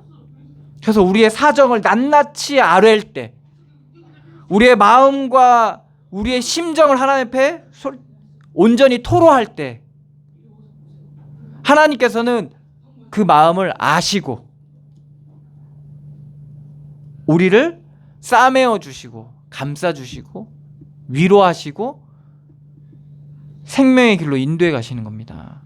그래서 우리의 사정을 낱낱이 아뢰일 때, 우리의 마음과 우리의 심정을 하나님 앞에 온전히 토로할 때 하나님께서는 그 마음을 아시고 우리를 싸매어 주시고 감싸 주시고 위로하시고 생명의 길로 인도해 가시는 겁니다.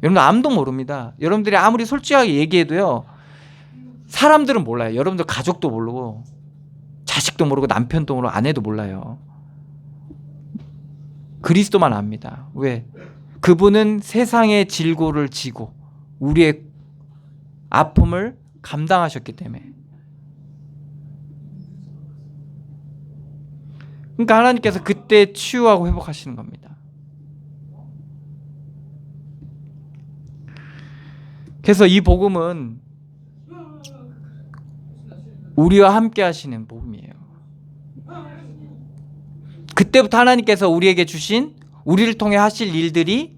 여러분들 아무도 모릅니다. 여러분들이 아무리 솔직하게 얘기해도요, 사람들은 몰라요. 여러분들 가족도 모르고 자식도 모르고 남편도 모르고 아내도 몰라요. 그리스도만 압니다. 왜? 그분은 세상의 질고를 지고 우리의 아픔을 감당하셨기 때문에. 그러니까 하나님께서 그때 치유하고 회복하시는 겁니다. 그래서 이 복음은 우리와 함께 하시는 복음이에요. 그때부터 하나님께서 우리에게 주신, 우리를 통해 하실 일들이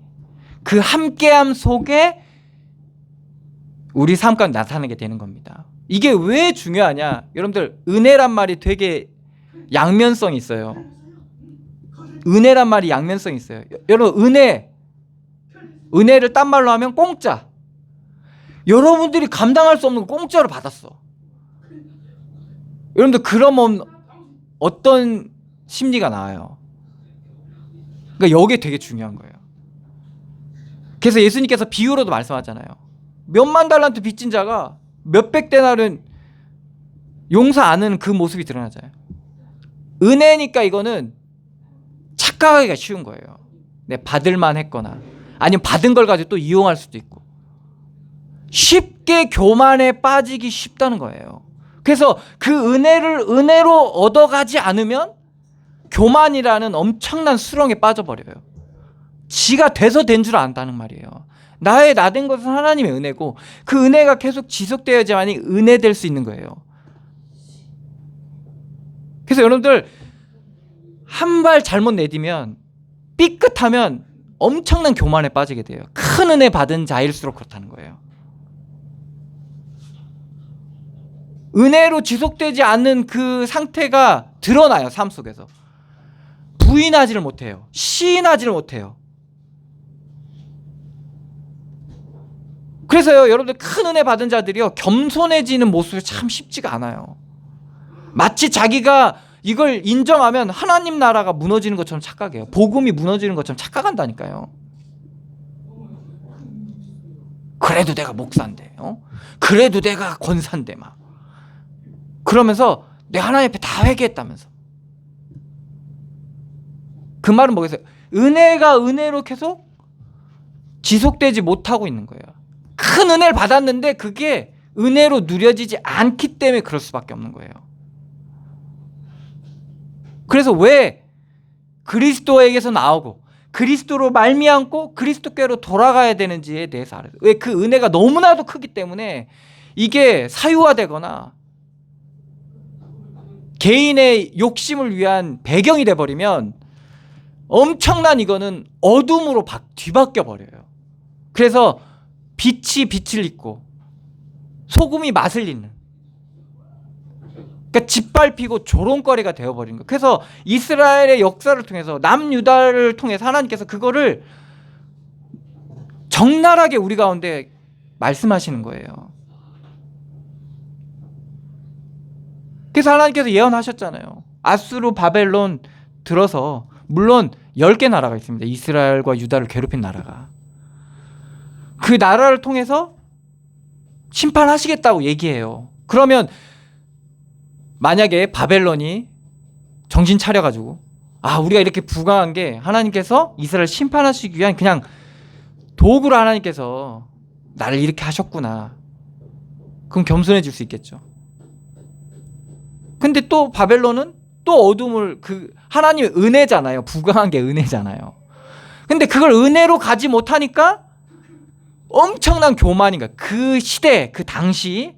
그 함께함 속에 우리 삶 가운데 나타나게 되는 겁니다. 이게 왜 중요하냐? 여러분들, 은혜란 말이 되게 양면성이 있어요. 은혜란 말이 양면성이 있어요. 여러분, 은혜를 딴 말로 하면 공짜. 여러분들이 감당할 수 없는 거 공짜로 받았어. 여러분들, 그러면 어떤 심리가 나와요? 그러니까 이게 되게 중요한 거예요. 그래서 예수님께서 비유로도 말씀하잖아요. 몇만 달란트 빚진 자가 몇백 데나리온 용서 안 하는 그 모습이 드러나잖아요. 은혜니까 이거는 착각하기가 쉬운 거예요. 받을만 했거나 아니면 받은 걸 가지고 또 이용할 수도 있고 쉽게 교만에 빠지기 쉽다는 거예요. 그래서 그 은혜를 은혜로 얻어가지 않으면 교만이라는 엄청난 수렁에 빠져버려요. 지가 돼서 된 줄 안다는 말이에요. 나의 나된 것은 하나님의 은혜고 그 은혜가 계속 지속되어야지만이 은혜될 수 있는 거예요. 그래서 여러분들 한 발 잘못 내디면 삐끗하면 엄청난 교만에 빠지게 돼요. 큰 은혜 받은 자일수록 그렇다는 거예요. 은혜로 지속되지 않는 그 상태가 드러나요. 삶 속에서. 부인하지를 못해요. 시인하지를 못해요. 그래서요, 여러분들 큰 은혜 받은 자들이요, 겸손해지는 모습이 참 쉽지가 않아요. 마치 자기가 이걸 인정하면 하나님 나라가 무너지는 것처럼 착각해요. 복음이 무너지는 것처럼 착각한다니까요. 그래도 내가 목사인데, 그래도 내가 권사인데 막. 그러면서 내가 하나님 앞에 다 회개했다면서. 그 말은 뭐겠어요? 은혜가 은혜로 계속 지속되지 못하고 있는 거예요. 큰 은혜를 받았는데 그게 은혜로 누려지지 않기 때문에 그럴 수밖에 없는 거예요. 그래서 왜 그리스도에게서 나오고 그리스도로 말미암고 그리스도께로 돌아가야 되는지에 대해서 알아요. 왜 그 은혜가 너무나도 크기 때문에 이게 사유화되거나 개인의 욕심을 위한 배경이 돼버리면 엄청난 이거는 어둠으로 뒤바뀌어 버려요. 그래서 빛이 빛을 잇고 소금이 맛을 잇는, 그러니까 짓밟히고 조롱거리가 되어버린 거예요. 그래서 이스라엘의 역사를 통해서 남유다를 통해서 하나님께서 그거를 적나라하게 우리 가운데 말씀하시는 거예요. 그래서 하나님께서 예언하셨잖아요. 아수르 바벨론 들어서, 물론 10개 나라가 있습니다. 이스라엘과 유다를 괴롭힌 나라가. 그 나라를 통해서 심판하시겠다고 얘기해요. 그러면 만약에 바벨론이 정신 차려가지고, 우리가 이렇게 부강한 게 하나님께서 이스라엘 심판하시기 위한 그냥 도구로 하나님께서 나를 이렇게 하셨구나, 그럼 겸손해질 수 있겠죠. 근데 또 바벨론은 또 어둠을, 하나님의 은혜잖아요. 부강한 게 은혜잖아요. 근데 그걸 은혜로 가지 못하니까 엄청난 교만인가. 그 시대, 그 당시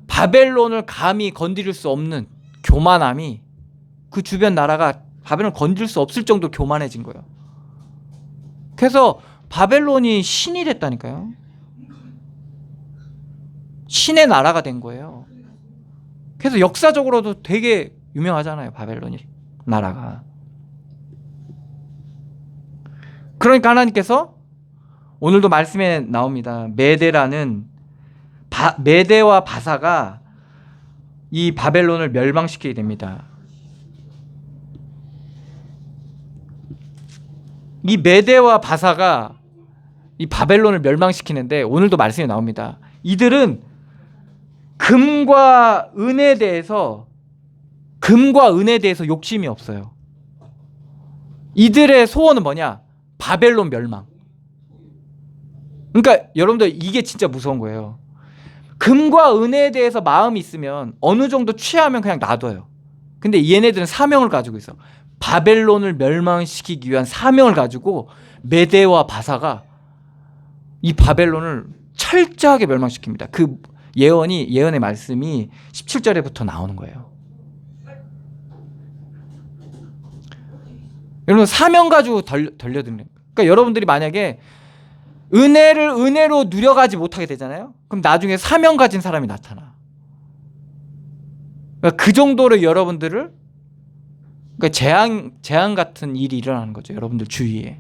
바벨론을 감히 건드릴 수 없는 교만함이, 그 주변 나라가 바벨론을 건드릴 수 없을 정도로 교만해진 거예요. 그래서 바벨론이 신이 됐다니까요. 신의 나라가 된 거예요. 그래서 역사적으로도 되게 유명하잖아요, 바벨론이 나라가. 그러니까 하나님께서 오늘도 말씀에 나옵니다. 메대와 바사가 이 바벨론을 멸망시키게 됩니다. 이 메대와 바사가 이 바벨론을 멸망시키는데 오늘도 말씀이 나옵니다. 이들은 금과 은에 대해서 욕심이 없어요. 이들의 소원은 뭐냐? 바벨론 멸망. 그러니까 여러분들 이게 진짜 무서운 거예요. 금과 은혜에 대해서 마음이 있으면 어느 정도 취하면 그냥 놔둬요. 근데 얘네들은 사명을 가지고 있어. 바벨론을 멸망시키기 위한 사명을 가지고 메대와 바사가 이 바벨론을 철저하게 멸망시킵니다. 그 예언의 말씀이 17절에부터 나오는 거예요. 여러분, 사명 가지고 돌려드는 거예요. 그러니까 여러분들이 만약에 은혜를 은혜로 누려가지 못하게 되잖아요. 그럼 나중에 사명 가진 사람이 나타나. 그러니까 그 정도로 여러분들을, 그러니까 재앙 같은 일이 일어나는 거죠. 여러분들 주위에.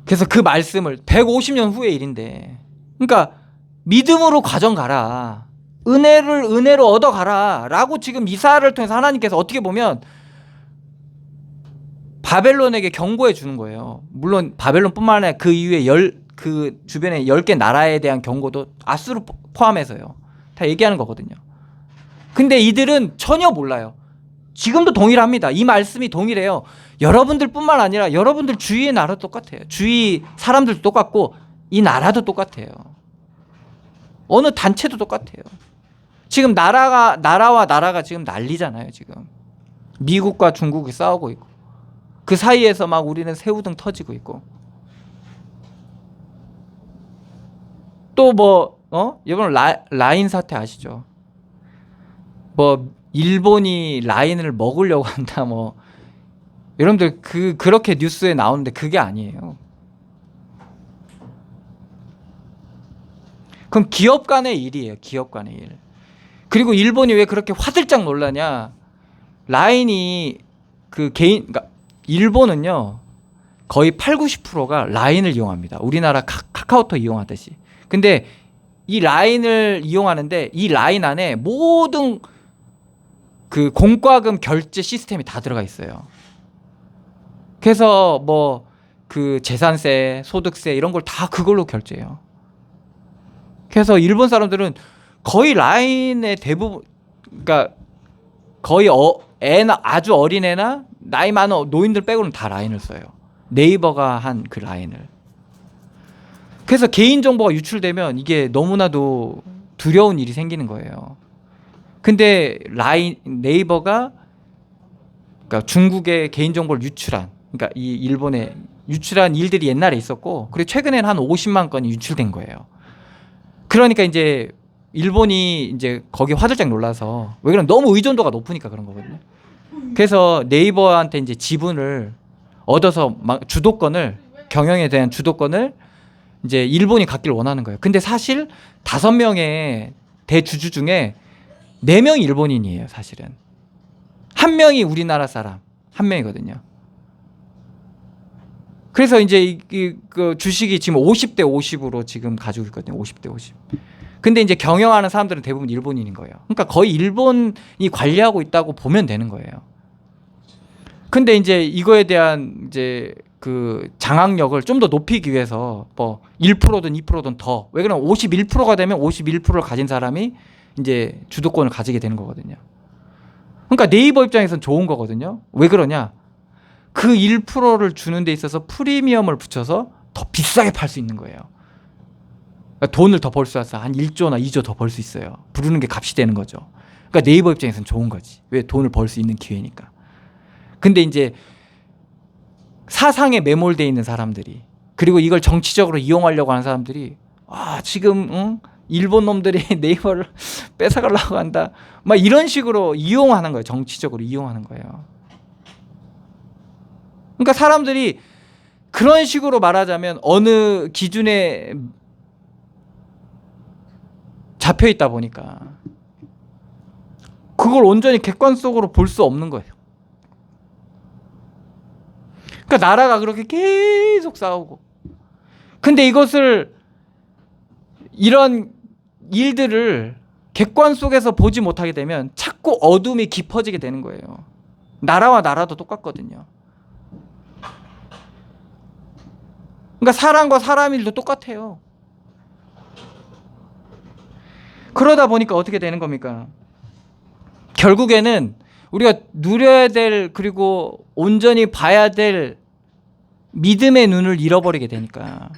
그래서 그 말씀을 150년 후의 일인데, 그러니까 믿음으로 과정 가라, 은혜를 은혜로 얻어가라 라고 지금 이사야를 통해서 하나님께서 어떻게 보면 바벨론에게 경고해 주는 거예요. 물론 바벨론뿐만 아니라 그 이후에 그 주변의 10개 나라에 대한 경고도 아수르 포함해서요, 다 얘기하는 거거든요. 근데 이들은 전혀 몰라요. 지금도 동일합니다. 이 말씀이 동일해요. 여러분들뿐만 아니라 여러분들 주위의 나라도 똑같아요. 주위 사람들도 똑같고 이 나라도 똑같아요. 어느 단체도 똑같아요. 지금 나라와 나라가 지금 난리잖아요. 지금 미국과 중국이 싸우고 있고 그 사이에서 막 우리는 새우등 터지고 있고 또 뭐 이번 라인 사태 아시죠? 뭐 일본이 라인을 먹으려고 한다 뭐 여러분들 그렇게 뉴스에 나오는데 그게 아니에요. 그럼 기업 간의 일이에요. 기업 간의 일. 그리고 일본이 왜 그렇게 화들짝 놀라냐? 라인이 그러니까 일본은요 거의 80~90%가 라인을 이용합니다. 우리나라 카카오톡 이용하듯이. 근데 이 라인을 이용하는데 이 라인 안에 모든 그 공과금 결제 시스템이 다 들어가 있어요. 그래서 뭐 그 재산세, 소득세 이런 걸 다 그걸로 결제해요. 그래서 일본 사람들은 거의 라인의 대부분, 그러니까 거의 애나 아주 어린 애나 나이 많은 노인들 빼고는 다 라인을 써요. 네이버가 한 그 라인을. 그래서 개인 정보가 유출되면 이게 너무나도 두려운 일이 생기는 거예요. 근데 네이버가 그러니까 중국의 개인 정보를 유출한, 그러니까 이 일본에 유출한 일들이 옛날에 있었고, 그리고 최근에는 한 50만 건이 유출된 거예요. 그러니까 이제 일본이 이제 거기 화들짝 놀라서, 왜 그러면 너무 의존도가 높으니까 그런 거거든요. 그래서 네이버한테 이제 지분을 얻어서 주도권을, 경영에 대한 주도권을 이제 일본이 갖기를 원하는 거예요. 근데 사실 5명의 대주주 중에 4명이 일본인이에요. 사실은 1명이 우리나라 사람 1명이거든요. 그래서 이제 그 주식이 지금 50대 50으로 지금 가지고 있거든요. 50대 50. 근데 이제 경영하는 사람들은 대부분 일본인인 거예요. 그러니까 거의 일본이 관리하고 있다고 보면 되는 거예요. 근데 이제 이거에 대한 이제 그 장악력을 좀 더 높이기 위해서 뭐 1%든 2%든 더, 왜 그러면 51%가 되면 51%를 가진 사람이 이제 주도권을 가지게 되는 거거든요. 그러니까 네이버 입장에서는 좋은 거거든요. 왜 그러냐? 그 1%를 주는 데 있어서 프리미엄을 붙여서 더 비싸게 팔 수 있는 거예요. 그러니까 돈을 더 벌 수 있어서 한 1조나 2조 더 벌 수 있어요. 부르는 게 값이 되는 거죠. 그러니까 네이버 입장에서는 좋은 거지. 왜? 돈을 벌 수 있는 기회니까. 근데 이제 사상에 매몰되어 있는 사람들이, 그리고 이걸 정치적으로 이용하려고 하는 사람들이, 지금 일본 놈들이 네이버를 뺏어가려고 한다, 막 이런 식으로 이용하는 거예요. 정치적으로 이용하는 거예요. 그러니까 사람들이 그런 식으로 말하자면 어느 기준에 잡혀 있다 보니까 그걸 온전히 객관적으로 볼 수 없는 거예요. 그러니까 나라가 그렇게 계속 싸우고, 근데 이것을, 이런 일들을 객관 속에서 보지 못하게 되면 자꾸 어둠이 깊어지게 되는 거예요. 나라와 나라도 똑같거든요. 그러니까 사람과 사람 일도 똑같아요. 그러다 보니까 어떻게 되는 겁니까? 결국에는 우리가 누려야 될, 그리고 온전히 봐야 될 믿음의 눈을 잃어버리게 되니까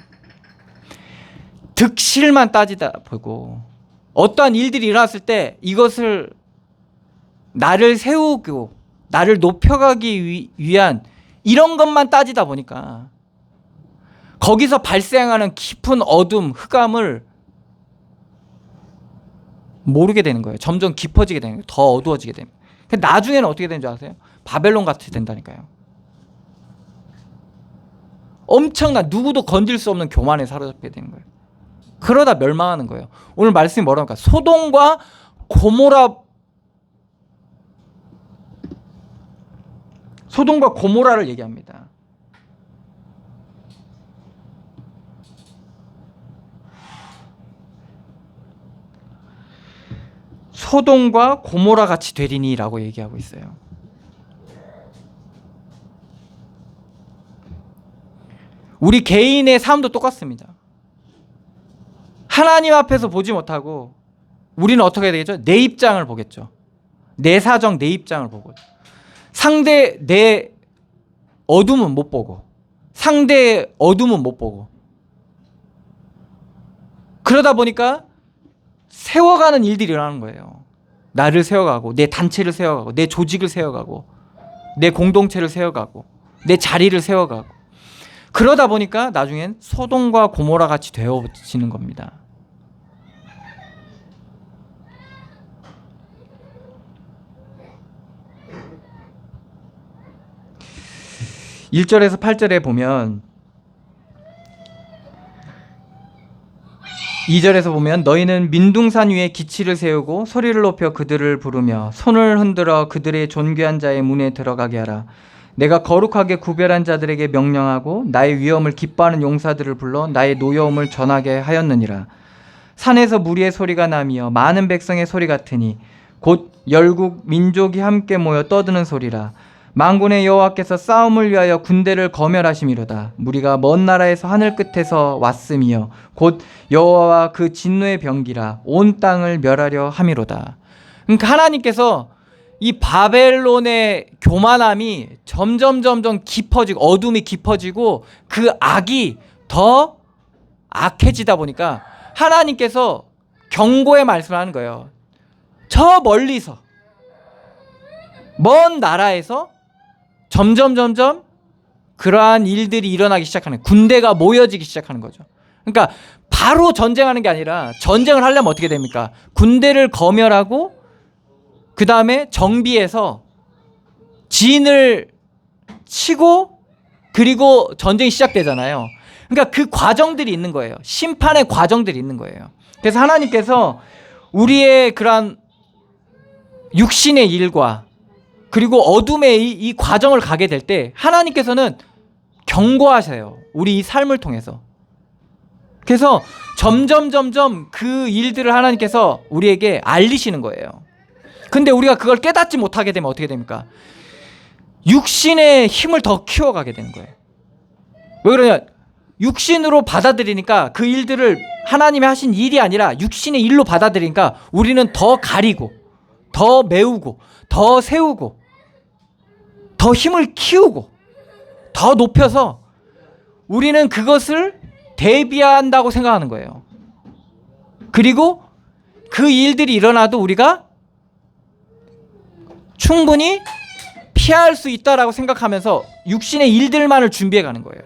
득실만 따지다 보고, 어떠한 일들이 일어났을 때 이것을 나를 세우고 나를 높여가기 위한 이런 것만 따지다 보니까 거기서 발생하는 깊은 어둠, 흑암을 모르게 되는 거예요. 점점 깊어지게 되는 거예요. 더 어두워지게 됩니다. 나중에는 어떻게 되는 줄 아세요? 바벨론 같이 된다니까요. 엄청난, 누구도 건질 수 없는 교만에 사로잡게 되는 거예요. 그러다 멸망하는 거예요. 오늘 말씀이 뭐라니까? 소돔과 고모라를 얘기합니다. 소돔과 고모라 같이 되리니라고 얘기하고 있어요. 우리 개인의 삶도 똑같습니다. 하나님 앞에서 보지 못하고 우리는 어떻게 해야 되겠죠? 내 입장을 보겠죠. 내 사정, 내 입장을 보고, 상대 내 어둠은 못 보고, 상대의 어둠은 못 보고, 그러다 보니까 세워가는 일들이 일어나는 거예요. 나를 세워가고, 내 단체를 세워가고, 내 조직을 세워가고, 내 공동체를 세워가고, 내 자리를 세워가고, 그러다 보니까 나중엔 소돔과 고모라 같이 되어지는 겁니다. (1절에서) (8절에) 보면, 2절에서 보면 너희는 민둥산 위에 기치를 세우고 소리를 높여 그들을 부르며 손을 흔들어 그들의 존귀한 자의 문에 들어가게 하라. 내가 거룩하게 구별한 자들에게 명령하고 나의 위엄을 기뻐하는 용사들을 불러 나의 노여움을 전하게 하였느니라. 산에서 무리의 소리가 나며 많은 백성의 소리 같으니 곧 열국 민족이 함께 모여 떠드는 소리라. 만군의 여호와께서 싸움을 위하여 군대를 거멸하심이로다. 무리가 먼 나라에서 하늘 끝에서 왔음이여 곧 여호와와 그 진노의 병기라. 온 땅을 멸하려 함이로다. 그러니까 하나님께서 이 바벨론의 교만함이 점점 깊어지고 어둠이 깊어지고 그 악이 더 악해지다 보니까 하나님께서 경고의 말씀을 하는 거예요. 저 멀리서 먼 나라에서 점점 그러한 일들이 일어나기 시작하는, 군대가 모여지기 시작하는 거죠. 그러니까 바로 전쟁하는 게 아니라, 전쟁을 하려면 어떻게 됩니까? 군대를 거멸하고 그 다음에 정비해서 진을 치고 그리고 전쟁이 시작되잖아요. 그러니까 그 과정들이 있는 거예요. 심판의 과정들이 있는 거예요. 그래서 하나님께서 우리의 그러한 육신의 일과 그리고 어둠의 이 과정을 가게 될 때 하나님께서는 경고하셔요. 우리 이 삶을 통해서. 그래서 점점 그 일들을 하나님께서 우리에게 알리시는 거예요. 근데 우리가 그걸 깨닫지 못하게 되면 어떻게 됩니까? 육신의 힘을 더 키워가게 되는 거예요. 왜 그러냐? 육신으로 받아들이니까 그 일들을 하나님이 하신 일이 아니라 육신의 일로 받아들이니까 우리는 더 가리고 더 메우고 더 세우고 더 힘을 키우고 더 높여서 우리는 그것을 대비한다고 생각하는 거예요. 그리고 그 일들이 일어나도 우리가 충분히 피할 수 있다라고 생각하면서 육신의 일들만을 준비해 가는 거예요.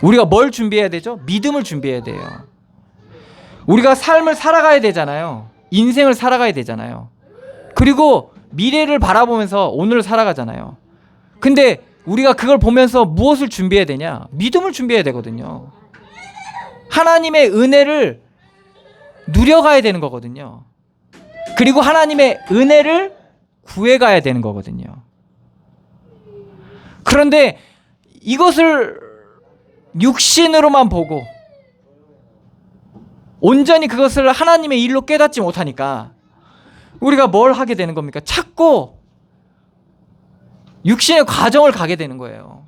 우리가 뭘 준비해야 되죠? 믿음을 준비해야 돼요. 우리가 삶을 살아가야 되잖아요. 인생을 살아가야 되잖아요. 그리고 미래를 바라보면서 오늘을 살아가잖아요. 근데 우리가 그걸 보면서 무엇을 준비해야 되냐? 믿음을 준비해야 되거든요. 하나님의 은혜를 누려가야 되는 거거든요. 그리고 하나님의 은혜를 구해가야 되는 거거든요. 그런데 이것을 육신으로만 보고 온전히 그것을 하나님의 일로 깨닫지 못하니까 우리가 뭘 하게 되는 겁니까? 자꾸 육신의 과정을 가게 되는 거예요.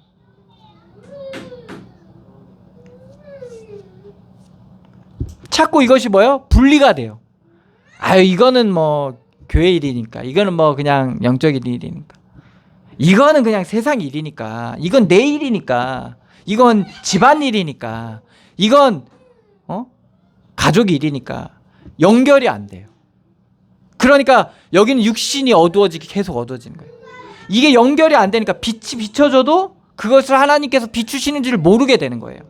자꾸 이것이 뭐예요? 분리가 돼요. 아유, 이거는 뭐 교회 일이니까, 이거는 뭐 그냥 영적인 일이니까, 이거는 그냥 세상 일이니까, 이건 내 일이니까, 이건 집안 일이니까, 이건 가족 일이니까 연결이 안 돼요. 그러니까 여기는 육신이 어두워지기 계속 어두워지는 거예요. 이게 연결이 안 되니까 빛이 비춰져도 그것을 하나님께서 비추시는지를 모르게 되는 거예요.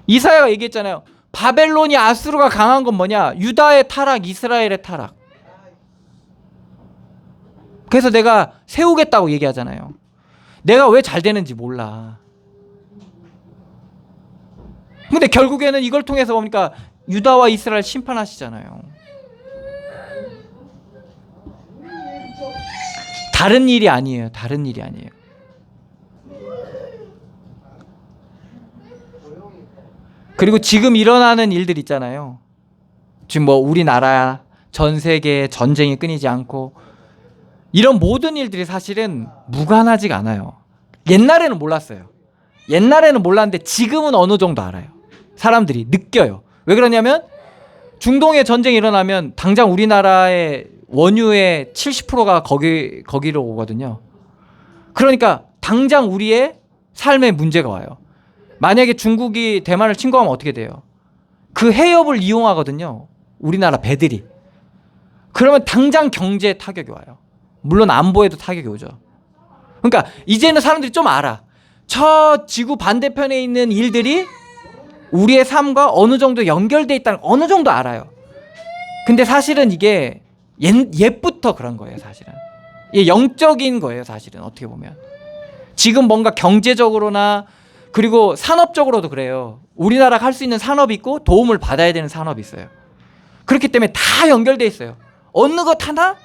이사야가 얘기했잖아요. 바벨론이 아수르가 강한 건 뭐냐? 유다의 타락, 이스라엘의 타락. 그래서 내가 세우겠다고 얘기하잖아요. 내가 왜 잘 되는지 몰라. 근데 결국에는 이걸 통해서 보니까 유다와 이스라엘 심판하시잖아요. 다른 일이 아니에요. 다른 일이 아니에요. 그리고 지금 일어나는 일들 있잖아요. 지금 뭐 우리나라, 전 세계에 전쟁이 끊이지 않고 이런 모든 일들이 사실은 무관하지가 않아요. 옛날에는 몰랐어요. 옛날에는 몰랐는데 지금은 어느 정도 알아요. 사람들이 느껴요. 왜 그러냐면 중동에 전쟁이 일어나면 당장 우리나라의 원유의 70%가 거기로 오거든요. 그러니까 당장 우리의 삶에 문제가 와요. 만약에 중국이 대만을 침공하면 어떻게 돼요? 그 해협을 이용하거든요. 우리나라 배들이. 그러면 당장 경제에 타격이 와요. 물론 안보에도 타격이 오죠. 그러니까 이제는 사람들이 좀 알아. 저 지구 반대편에 있는 일들이 우리의 삶과 어느 정도 연결돼 있다는 어느 정도 알아요. 근데 사실은 이게 옛부터 그런 거예요. 사실은 이게 영적인 거예요. 사실은 어떻게 보면 지금 뭔가 경제적으로나 그리고 산업적으로도 그래요. 우리나라가 할 수 있는 산업이 있고 도움을 받아야 되는 산업이 있어요. 그렇기 때문에 다 연결돼 있어요. 어느 것 하나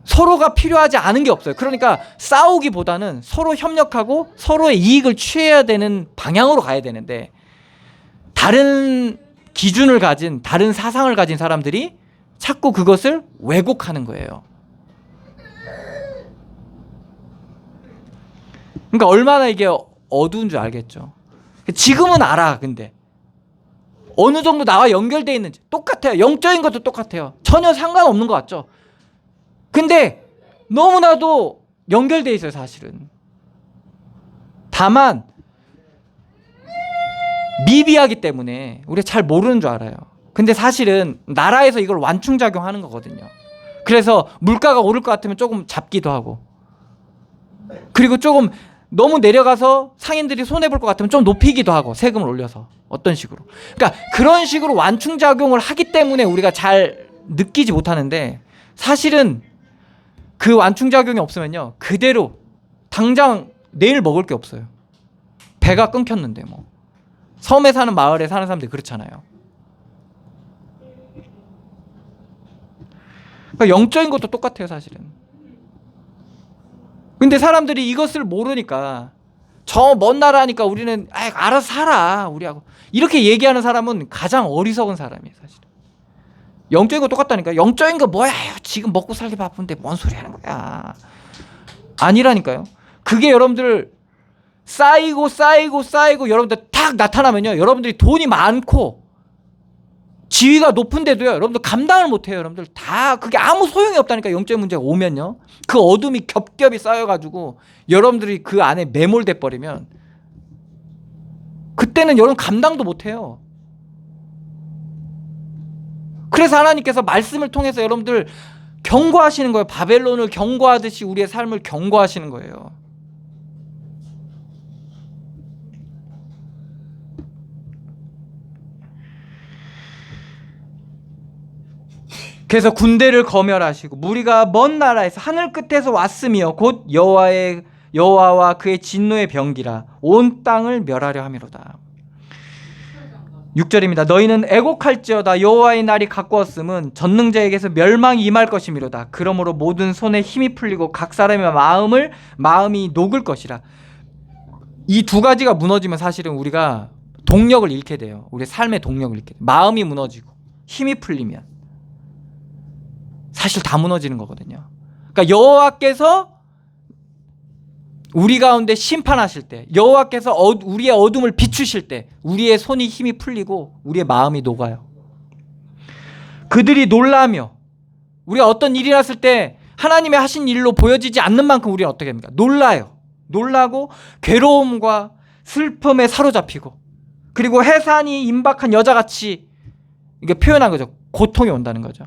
서로가 필요하지 않은 게 없어요. 그러니까 싸우기보다는 서로 협력하고 서로의 이익을 취해야 되는 방향으로 가야 되는데 다른 기준을 가진 다른 사상을 가진 사람들이 자꾸 그것을 왜곡하는 거예요. 그러니까 얼마나 이게 어두운 줄 알겠죠. 지금은 알아. 근데 어느 정도 나와 연결되어 있는지 똑같아요. 영적인 것도 똑같아요. 전혀 상관없는 것 같죠. 근데 너무나도 연결되어 있어요. 사실은. 다만 미비하기 때문에 우리가 잘 모르는 줄 알아요. 근데 사실은 나라에서 이걸 완충작용하는 거거든요. 그래서 물가가 오를 것 같으면 조금 잡기도 하고 그리고 조금 너무 내려가서 상인들이 손해볼 것 같으면 좀 높이기도 하고 세금을 올려서 어떤 식으로. 그러니까 그런 식으로 완충작용을 하기 때문에 우리가 잘 느끼지 못하는데 사실은 그 완충작용이 없으면요. 그대로 당장 내일 먹을 게 없어요. 배가 끊겼는데 뭐. 섬에 사는 마을에 사는 사람들이 그렇잖아요. 그러니까 영적인 것도 똑같아요. 사실은. 근데 사람들이 이것을 모르니까 저 먼 나라니까 우리는 알아서 살아 우리하고 이렇게 얘기하는 사람은 가장 어리석은 사람이에요. 사실 영적인 거 똑같다니까. 영적인 거 뭐야 지금 먹고 살기 바쁜데 뭔 소리 하는 거야. 아니라니까요. 그게 여러분들 쌓이고 여러분들 탁 나타나면요 여러분들이 돈이 많고 지위가 높은데도요 여러분들 감당을 못해요. 여러분들 다 그게 아무 소용이 없다니까. 영적인 문제가 오면요 그 어둠이 겹겹이 쌓여가지고 여러분들이 그 안에 매몰돼 버리면 그때는 여러분 감당도 못해요. 그래서 하나님께서 말씀을 통해서 여러분들 경고하시는 거예요. 바벨론을 경고하듯이 우리의 삶을 경고하시는 거예요. 그래서 군대를 거멸하시고 무리가 먼 나라에서 하늘 끝에서 왔으며 곧 여호와와 그의 진노의 병기라 온 땅을 멸하려 함이로다. 6절입니다. 너희는 애곡할지어다. 여호와의 날이 가까웠음은 전능자에게서 멸망이 임할 것이미로다. 그러므로 모든 손에 힘이 풀리고 각 사람의 마음이 녹을 것이라. 이 두 가지가 무너지면 사실은 우리가 동력을 잃게 돼요. 우리의 삶의 동력을 잃게 돼요. 마음이 무너지고 힘이 풀리면 사실 다 무너지는 거거든요. 그러니까 여호와께서 우리 가운데 심판하실 때, 여호와께서 우리의 어둠을 비추실 때 우리의 손이 힘이 풀리고 우리의 마음이 녹아요. 그들이 놀라며 우리가 어떤 일이 났을 때 하나님의 하신 일로 보여지지 않는 만큼 우리는 어떻게 합니까? 놀라요. 놀라고 괴로움과 슬픔에 사로잡히고 그리고 해산이 임박한 여자같이 이게 표현한 거죠. 고통이 온다는 거죠.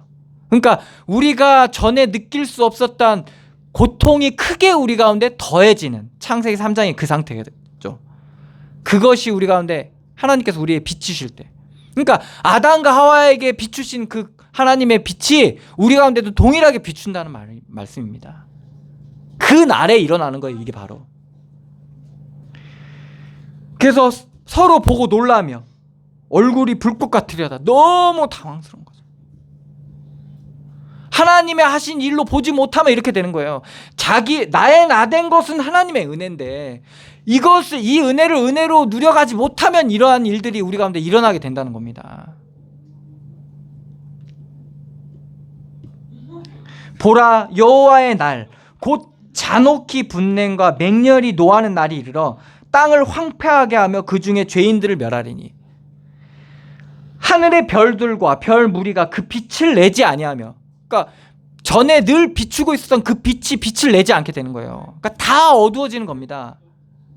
그러니까 우리가 전에 느낄 수 없었던 고통이 크게 우리 가운데 더해지는 창세기 3장이 그 상태겠죠. 그것이 우리 가운데 하나님께서 우리의 비추실 때, 그러니까 아담과 하와에게 비추신 그 하나님의 빛이 우리 가운데도 동일하게 비춘다는 말씀입니다. 그 날에 일어나는 거예요. 이게 바로. 그래서 서로 보고 놀라며 얼굴이 불꽃 같으려다 너무 당황스러운 거죠. 하나님의 하신 일로 보지 못하면 이렇게 되는 거예요. 나의 나된 것은 하나님의 은혜인데 이 은혜를 은혜로 누려가지 못하면 이러한 일들이 우리 가운데 일어나게 된다는 겁니다. 보라, 여호와의 날 곧 잔혹히 분냄과 맹렬히 노하는 날이 이르러 땅을 황폐하게 하며 그 중에 죄인들을 멸하리니 하늘의 별들과 별 무리가 그 빛을 내지 아니하며, 그러니까 전에 늘 비추고 있었던 그 빛이 빛을 내지 않게 되는 거예요. 그러니까 다 어두워지는 겁니다.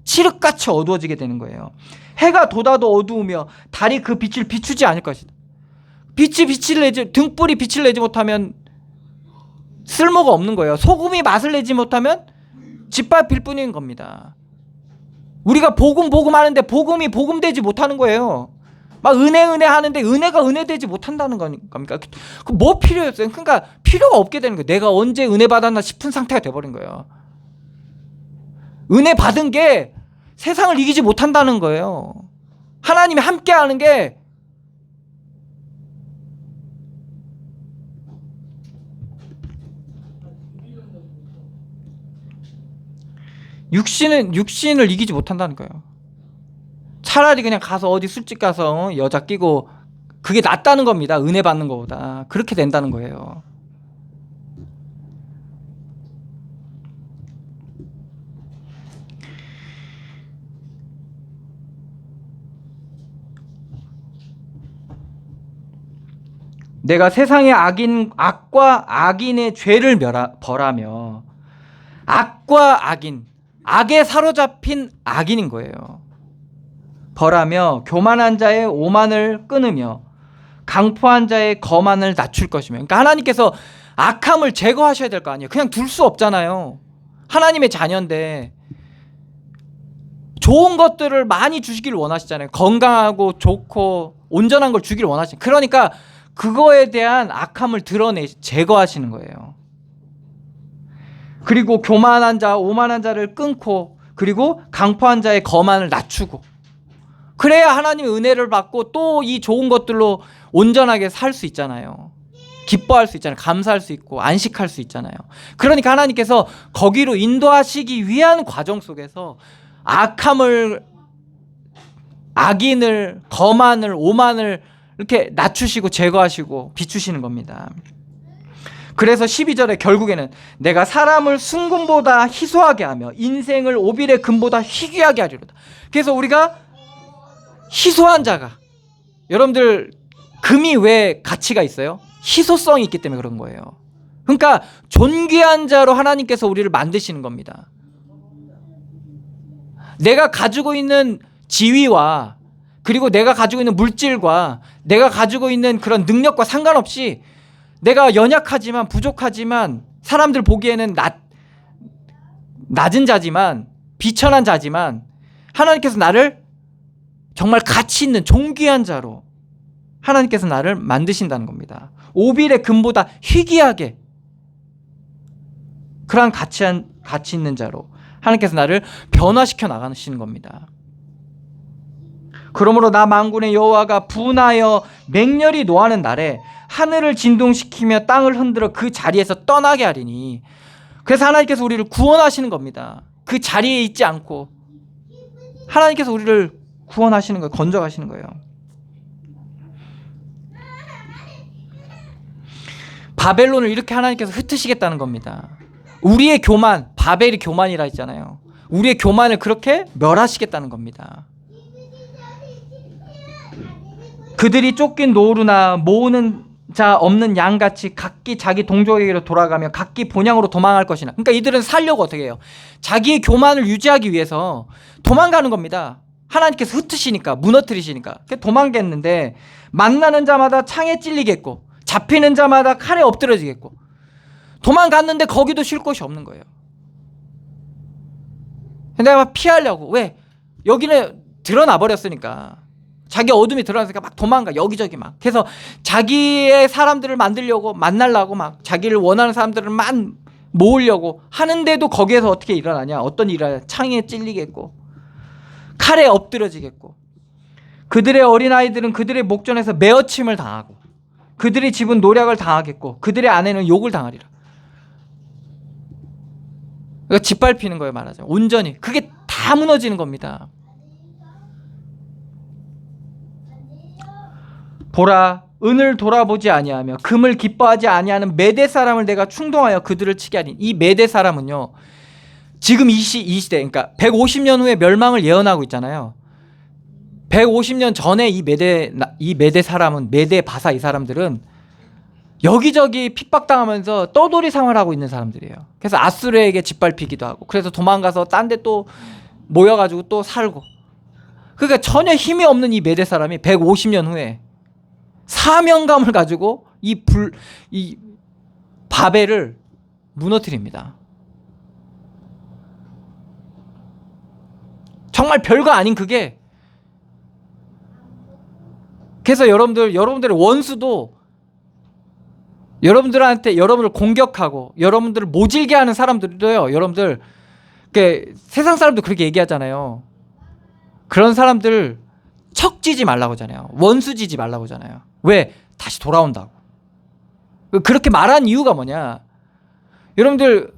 칠흑같이 어두워지게 되는 거예요. 해가 돋아도 어두우며 달이 그 빛을 비추지 않을 것이다. 등불이 빛을 내지 못하면 쓸모가 없는 거예요. 소금이 맛을 내지 못하면 짓밟힐 뿐인 겁니다. 우리가 복음 하는데 복음이 복음되지 못하는 거예요. 막 은혜 하는데 은혜가 은혜되지 못한다는 겁니까? 뭐 필요했어요? 그러니까 필요가 없게 되는 거예요. 내가 언제 은혜 받았나 싶은 상태가 돼버린 거예요. 은혜 받은 게 세상을 이기지 못한다는 거예요. 하나님이 함께 하는 게 육신을 이기지 못한다는 거예요. 차라리 그냥 가서 어디 술집 가서 여자 끼고 그게 낫다는 겁니다. 은혜 받는 것보다. 그렇게 된다는 거예요. 내가 세상의 악과 악인의 죄를 벌하며, 악과 악인, 악에 사로잡힌 악인인 거예요. 벌하며 교만한 자의 오만을 끊으며 강포한 자의 거만을 낮출 것이며. 그러니까 하나님께서 악함을 제거하셔야 될 거 아니에요. 그냥 둘 수 없잖아요. 하나님의 자녀인데 좋은 것들을 많이 주시기를 원하시잖아요. 건강하고 좋고 온전한 걸 주기를 원하시잖아요. 그러니까 그거에 대한 악함을 제거하시는 거예요. 그리고 교만한 자, 오만한 자를 끊고, 그리고 강포한 자의 거만을 낮추고, 그래야 하나님의 은혜를 받고 또 이 좋은 것들로 온전하게 살 수 있잖아요. 기뻐할 수 있잖아요. 감사할 수 있고 안식할 수 있잖아요. 그러니까 하나님께서 거기로 인도하시기 위한 과정 속에서 악함을, 악인을, 거만을, 오만을 이렇게 낮추시고 제거하시고 비추시는 겁니다. 그래서 12절에 결국에는 내가 사람을 순금보다 희소하게 하며 인생을 오빌의 금보다 희귀하게 하리로다. 그래서 우리가 희소한 자가, 여러분들 금이 왜 가치가 있어요? 희소성이 있기 때문에 그런 거예요. 그러니까 존귀한 자로 하나님께서 우리를 만드시는 겁니다. 내가 가지고 있는 지위와, 그리고 내가 가지고 있는 물질과 내가 가지고 있는 그런 능력과 상관없이 내가 연약하지만, 부족하지만, 사람들 보기에는 낮은 자지만, 비천한 자지만 하나님께서 나를 정말 가치 있는 존귀한 자로 하나님께서 나를 만드신다는 겁니다. 오빌의 금보다 희귀하게, 그러한 가치 있는 자로 하나님께서 나를 변화시켜 나가시는 겁니다. 그러므로 나 만군의 여호와가 분하여 맹렬히 노하는 날에 하늘을 진동시키며 땅을 흔들어 그 자리에서 떠나게 하리니. 그래서 하나님께서 우리를 구원하시는 겁니다. 그 자리에 있지 않고 하나님께서 우리를 구원하시는 거예요. 건져가시는 거예요. 바벨론을 이렇게 하나님께서 흩으시겠다는 겁니다. 우리의 교만, 바벨이 교만이라 했잖아요. 우리의 교만을 그렇게 멸하시겠다는 겁니다. 그들이 쫓긴 노루나 모으는 자 없는 양같이 각기 자기 동족에게로 돌아가며 각기 본향으로 도망할 것이나. 그러니까 이들은 살려고 어떻게 해요? 자기의 교만을 유지하기 위해서 도망가는 겁니다. 하나님께서 흩으시니까, 무너뜨리시니까 도망겠는데, 만나는 자마다 창에 찔리겠고 잡히는 자마다 칼에 엎드러지겠고, 도망갔는데 거기도 쉴 곳이 없는 거예요. 내가 막 피하려고, 왜? 여기는 드러나 버렸으니까, 자기 어둠이 드러나니까 막 도망가, 여기저기 막. 그래서 자기의 사람들을 만나려고 막 자기를 원하는 사람들을 막 모으려고 하는데도 거기에서 어떻게 일어나냐? 어떤 일이 일어나냐? 창에 찔리겠고 칼에 엎드러지겠고, 그들의 어린아이들은 그들의 목전에서 매어침을 당하고 그들의 집은 노략을 당하겠고 그들의 아내는 욕을 당하리라. 그러니까 짓밟히는 거예요, 말하자면. 온전히 그게 다 무너지는 겁니다. 보라, 은을 돌아보지 아니하며 금을 기뻐하지 아니하는 메대 사람을 내가 충동하여 그들을 치게 하리니. 이 메대 사람은요, 지금 이 시대, 그러니까 150년 후에 멸망을 예언하고 있잖아요. 150년 전에 이 메대 사람은, 메대 바사 이 사람들은 여기저기 핍박당하면서 떠돌이 생활하고 있는 사람들이에요. 그래서 아수르에게 짓밟히기도 하고, 그래서 도망가서 딴 데 또 모여가지고 또 살고. 그러니까 전혀 힘이 없는 이 메대 사람이 150년 후에 사명감을 가지고 이 바벨을 무너뜨립니다. 정말 별거 아닌 그게. 그래서 여러분들의 원수도 여러분을 공격하고 여러분들을 모질게 하는 사람들도요. 여러분들 세상 사람도 그렇게 얘기하잖아요. 그런 사람들 척지지 말라고 하잖아요. 원수지지 말라고 하잖아요. 왜? 다시 돌아온다고. 그렇게 말한 이유가 뭐냐? 여러분들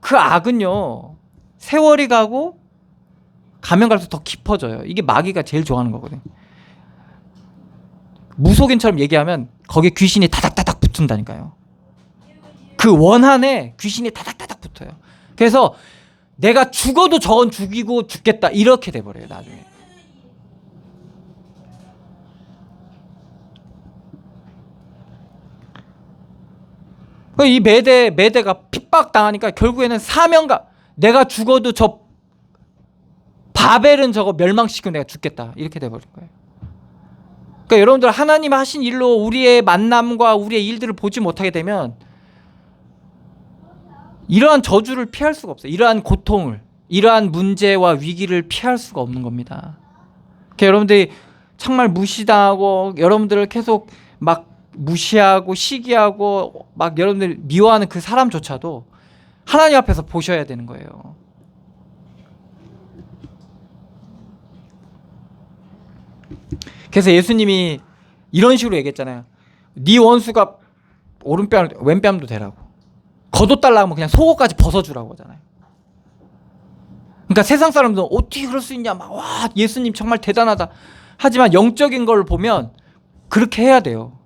그 악은요, 세월이 가고 가면 갈수록 더 깊어져요. 이게 마귀가 제일 좋아하는 거거든요. 무속인처럼 얘기하면 거기에 귀신이 다닥다닥 붙는다니까요. 그 원한에 귀신이 다닥다닥 붙어요. 그래서 내가 죽어도 저건 죽이고 죽겠다 이렇게 돼버려요. 나중에. 이 메대가 핍박당하니까 결국에는 사명감, 내가 죽어도 저 바벨은 저거 멸망시키고 내가 죽겠다 이렇게 돼버린 거예요. 그러니까 여러분들 하나님 하신 일로 우리의 만남과 우리의 일들을 보지 못하게 되면 이러한 저주를 피할 수가 없어요. 이러한 고통을, 이러한 문제와 위기를 피할 수가 없는 겁니다. 그러니까 여러분들이 정말 무시당하고 여러분들을 계속 막 무시하고 시기하고 막 여러분들 미워하는 그 사람조차도 하나님 앞에서 보셔야 되는 거예요. 그래서 예수님이 이런 식으로 얘기했잖아요. 네 원수가 왼뺨도 대라고. 걷어달라고 하면 그냥 속옷까지 벗어주라고 하잖아요. 그러니까 세상 사람들은 어떻게 그럴 수 있냐, 막 와 예수님 정말 대단하다. 하지만 영적인 걸 보면 그렇게 해야 돼요.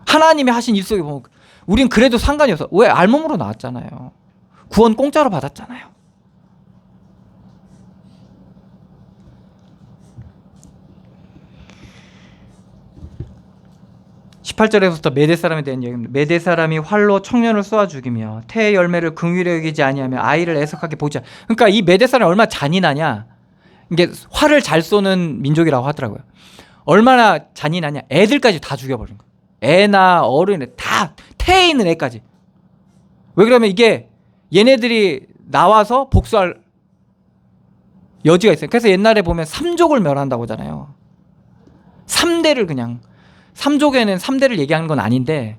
하나님이 하신 일 속에 보면 우린 그래도 상관이 없어. 왜? 알몸으로 나왔잖아요. 구원 공짜로 받았잖아요. (18절에부터) 메대 사람에 대한 얘기입니다. 메대 사람이 활로 청년을 쏘아 죽이며 태의 열매를 긍휼히 여기지 아니하며 아이를 애석하게 보지. 그러니까 이 메대 사람이 얼마나 잔인하냐. 이게 활을 잘 쏘는 민족이라고 하더라고요. 얼마나 잔인하냐. 애들까지 다 죽여버린 거예요. 애나 어른 다, 태에 있는 애까지. 왜 그러면 이게 얘네들이 나와서 복수할 여지가 있어요. 그래서 옛날에 보면 삼족을 멸한다고 하잖아요. 3대를 그냥, 삼족에는 3대를 얘기하는 건 아닌데,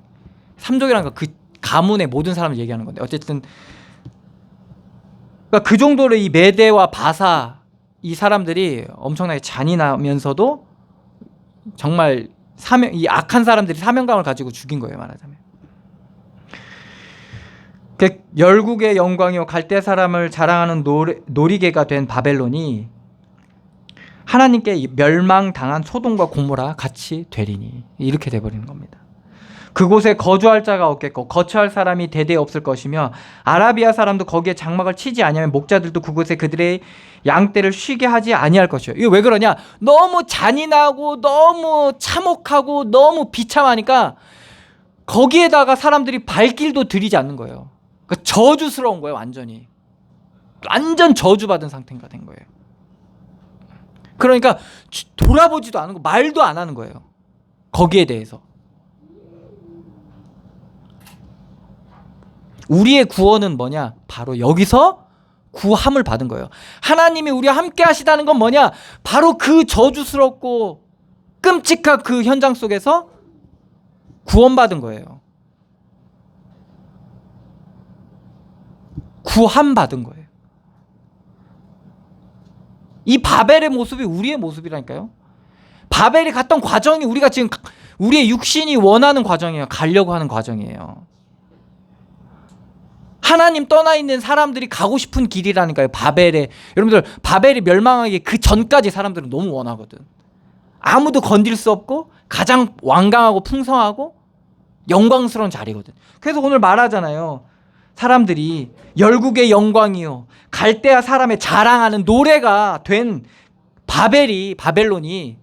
삼족이라는 건 그 가문의 모든 사람을 얘기하는 건데, 어쨌든 그러니까 그 정도로 이 메대와 바사 이 사람들이 엄청나게 잔인하면서도 정말 이 악한 사람들이 사명감을 가지고 죽인 거예요, 말하자면. 열국의 영광이요 갈대 사람을 자랑하는 놀이개가 된 바벨론이 하나님께 멸망당한 소돔과 고모라 같이 되리니, 이렇게 돼버리는 겁니다. 그곳에 거주할 자가 없겠고 거처할 사람이 대대 없을 것이며 아라비아 사람도 거기에 장막을 치지 아니하면 목자들도 그곳에 그들의 양떼를 쉬게 하지 아니할 것이요. 이거 왜 그러냐? 너무 잔인하고 너무 참혹하고 너무 비참하니까 거기에다가 사람들이 발길도 들이지 않는 거예요. 그러니까 저주스러운 거예요. 완전 저주받은 상태가 된 거예요. 그러니까 돌아보지도 않고 말도 안 하는 거예요. 거기에 대해서. 우리의 구원은 뭐냐? 바로 여기서 구함을 받은 거예요. 하나님이 우리와 함께 하시다는 건 뭐냐? 바로 그 저주스럽고 끔찍한 그 현장 속에서 구원받은 거예요. 구함받은 거예요. 이 바벨의 모습이 우리의 모습이라니까요. 바벨이 갔던 과정이 우리가 지금 우리의 육신이 원하는 과정이에요. 가려고 하는 과정이에요. 하나님 떠나 있는 사람들이 가고 싶은 길이라니까요. 여러분들 바벨이 멸망하기 그 전까지 사람들은 너무 원하거든. 아무도 건들 수 없고 가장 완강하고 풍성하고 영광스러운 자리거든. 그래서 오늘 말하잖아요. 사람들이 열국의 영광이요 갈대아 사람의 자랑하는 노래가 된 바벨론이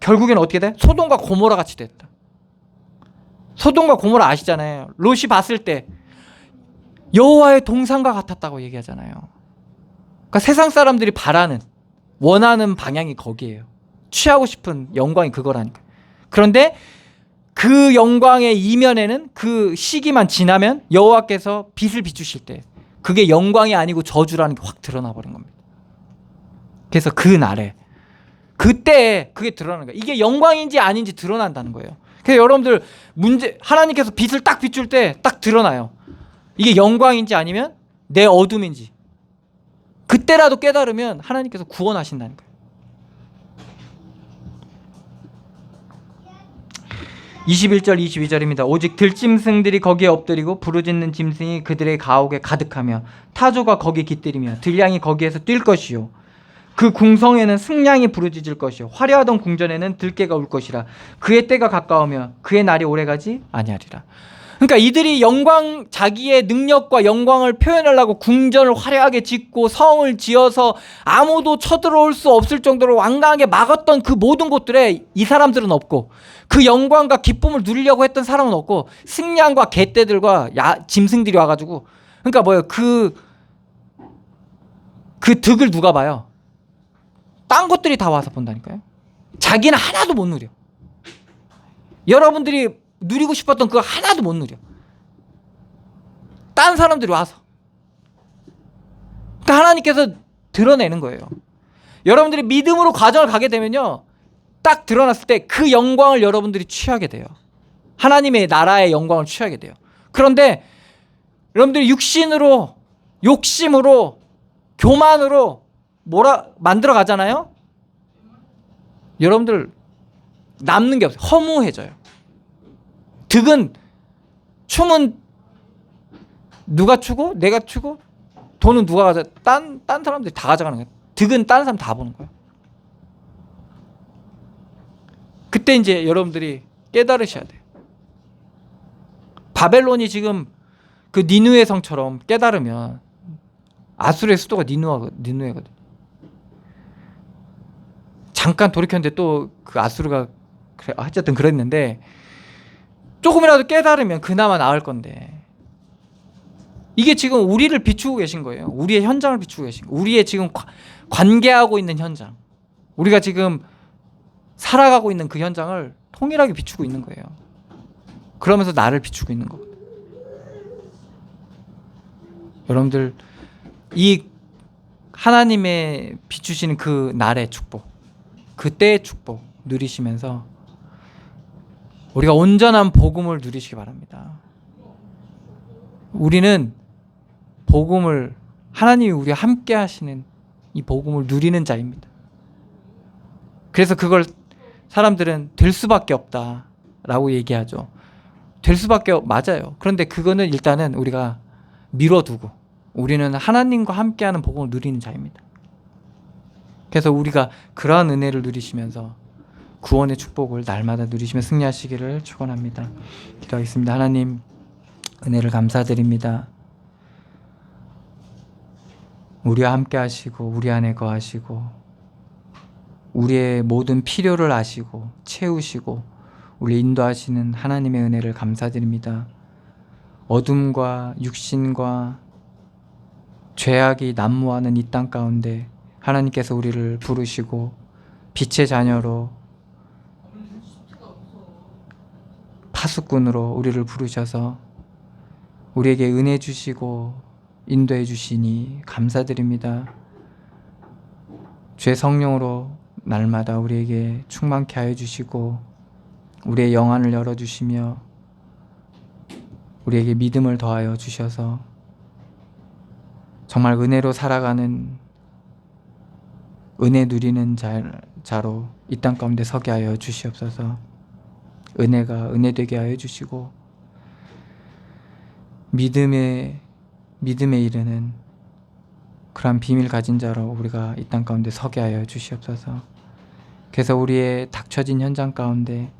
결국엔 어떻게 돼? 소돔과 고모라 같이 됐다. 소돔과 고모라 아시잖아요. 롯이 봤을 때 여호와의 동산과 같았다고 얘기하잖아요. 그러니까 세상 사람들이 원하는 방향이 거기에요. 취하고 싶은 영광이 그거라니까. 그런데 그 영광의 이면에는 그 시기만 지나면 여호와께서 빛을 비추실 때 그게 영광이 아니고 저주라는 게 확 드러나 버린 겁니다. 그래서 그날에 그때 그게 드러나는 거예요. 이게 영광인지 아닌지 드러난다는 거예요. 그래서 여러분들 하나님께서 빛을 딱 비출 때 딱 드러나요. 이게 영광인지 아니면 내 어둠인지. 그때라도 깨달으면 하나님께서 구원하신다는 거예요. 21절 22절입니다. 오직 들짐승들이 거기에 엎드리고 부르짖는 짐승이 그들의 가옥에 가득하며 타조가 거기 깃들이며 들량이 거기에서 뛸 것이요 그 궁성에는 승냥이 부르짖을 것이요 화려하던 궁전에는 들깨가 울 것이라. 그의 때가 가까우며 그의 날이 오래가지 아니하리라. 그러니까 이들이 자기의 능력과 영광을 표현하려고 궁전을 화려하게 짓고 성을 지어서 아무도 쳐들어올 수 없을 정도로 완강하게 막았던 그 모든 곳들에 이 사람들은 없고, 그 영광과 기쁨을 누리려고 했던 사람은 없고, 승냥과 개떼들과 짐승들이 와가지고, 그러니까 뭐예요? 그 득을 누가 봐요? 딴 것들이 다 와서 본다니까요. 자기는 하나도 못 누려. 여러분들이 누리고 싶었던 그거 하나도 못 누려. 딴 사람들이 와서. 그러니까 하나님께서 드러내는 거예요. 여러분들이 믿음으로 과정을 가게 되면요, 딱 드러났을 때 그 영광을 여러분들이 취하게 돼요. 하나님의 나라의 영광을 취하게 돼요. 그런데 여러분들이 육신으로, 욕심으로, 교만으로 만들어 가잖아요. 여러분들 남는 게 없어요. 허무해져요. 춤은 누가 추고 내가 추고 돈은 누가 가져? 딴 사람들이 다 가져가는 거예요. 득은 딴 사람 다 보는 거예요. 그때 이제 여러분들이 깨달으셔야 돼요. 바벨론이 지금 그 니누의 성처럼 깨달으면, 아수르의 수도가 니누에거든. 잠깐 돌이켰는데 또 그 아수르가 어쨌든 그랬는데, 조금이라도 깨달으면 그나마 나을 건데, 이게 지금 우리를 비추고 계신 거예요. 우리의 현장을 비추고 계신 거예요. 우리의 지금 관계하고 있는 현장, 우리가 지금 살아가고 있는 그 현장을 통일하게 비추고 있는 거예요. 그러면서 나를 비추고 있는 거거든요. 여러분들 이 하나님의 비추시는 그 날의 축복, 그때의 축복 누리시면서 우리가 온전한 복음을 누리시기 바랍니다. 우리는 복음을, 하나님이 우리와 함께 하시는 이 복음을 누리는 자입니다. 그래서 그걸 사람들은 될 수밖에 없다라고 얘기하죠. 될 수밖에, 맞아요. 그런데 그거는 일단은 우리가 미뤄두고 우리는 하나님과 함께하는 복음을 누리는 자입니다. 그래서 우리가 그러한 은혜를 누리시면서 구원의 축복을 날마다 누리시며 승리하시기를 축원합니다. 기도하겠습니다. 하나님, 은혜를 감사드립니다. 우리와 함께 하시고 우리 안에 거하시고 우리의 모든 필요를 아시고 채우시고 우리 인도하시는 하나님의 은혜를 감사드립니다. 어둠과 육신과 죄악이 난무하는 이 땅 가운데 하나님께서 우리를 부르시고 빛의 자녀로, 파수꾼으로 우리를 부르셔서 우리에게 은혜 주시고 인도해 주시니 감사드립니다. 주의 성령으로 날마다 우리에게 충만케 하여 주시고 우리의 영안을 열어주시며 우리에게 믿음을 더하여 주셔서 정말 은혜로 살아가는, 은혜 누리는 자로 이 땅 가운데 서게 하여 주시옵소서. 은혜가 은혜되게 하여 주시고 믿음에 이르는 그러한 비밀 가진 자로 우리가 이 땅 가운데 서게 하여 주시옵소서. 그래서 우리의 닥쳐진 현장 가운데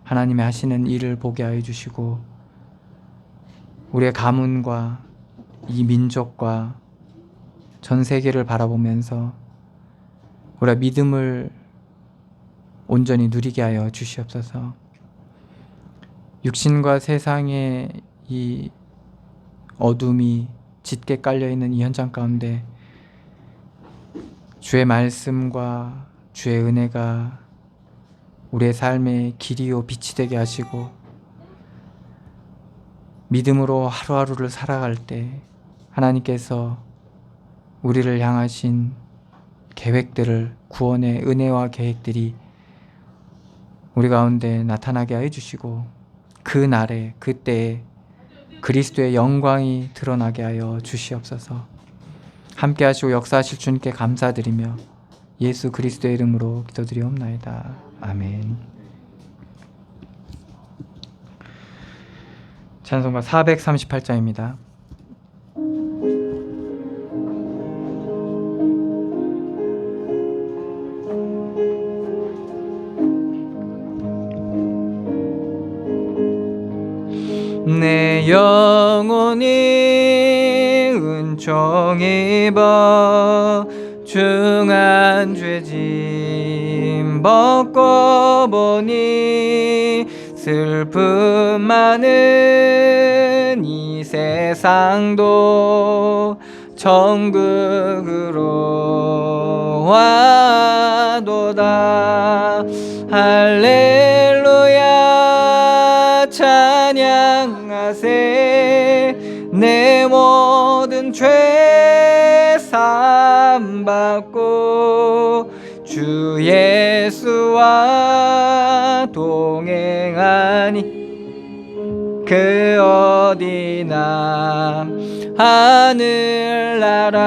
하나님의 하시는 일을 보게 하여 주시고 우리의 가문과 이 민족과 전 세계를 바라보면서 우리가 믿음을 온전히 누리게 하여 주시옵소서. 육신과 세상의 이 어둠이 짙게 깔려있는 이 현장 가운데 주의 말씀과 주의 은혜가 우리의 삶의 길이요 빛이 되게 하시고 믿음으로 하루하루를 살아갈 때 하나님께서 우리를 향하신 계획들을, 구원의 은혜와 계획들이 우리 가운데 나타나게 하여 주시고 그 날에 그때에 그리스도의 영광이 드러나게 하여 주시옵소서. 함께 하시고 역사하실 주님께 감사드리며 예수 그리스도의 이름으로 기도드리옵나이다. 아멘. 찬송가 438장입니다. 내 영혼이 은총 입어 중한 죄짐 벗고 보니 슬픔 많은 이 세상도 천국으로 와도다. 할렐루야 찬양하세. 내 모든 죄 사함받고 주 예수와 동행하니 그 어디나 하늘나라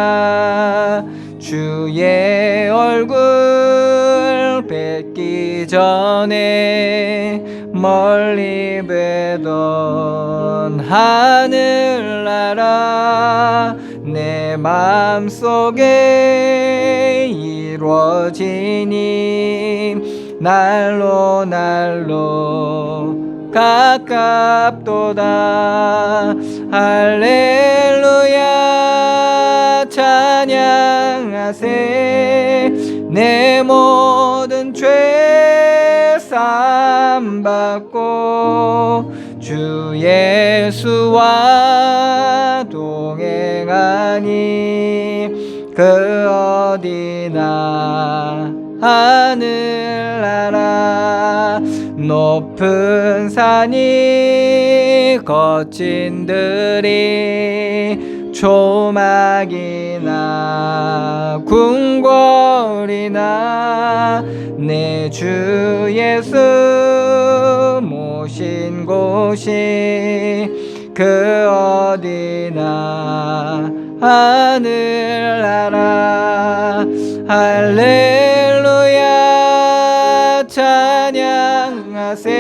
주의 얼굴 뵙기 전에 멀리 뵈던 하늘나라 내 마음속에 이루어지니 날로 가깝도다. 할렐루야 찬양하세. 내 모든 죄 사함받고 주 예수와 동행하니 그 어디나 하늘나라 높은 산이 거친 들이 조막이나 궁궐이나 내 주 예수 모신 곳이 그 어디나 하늘나라 할렐루야 찬양하세.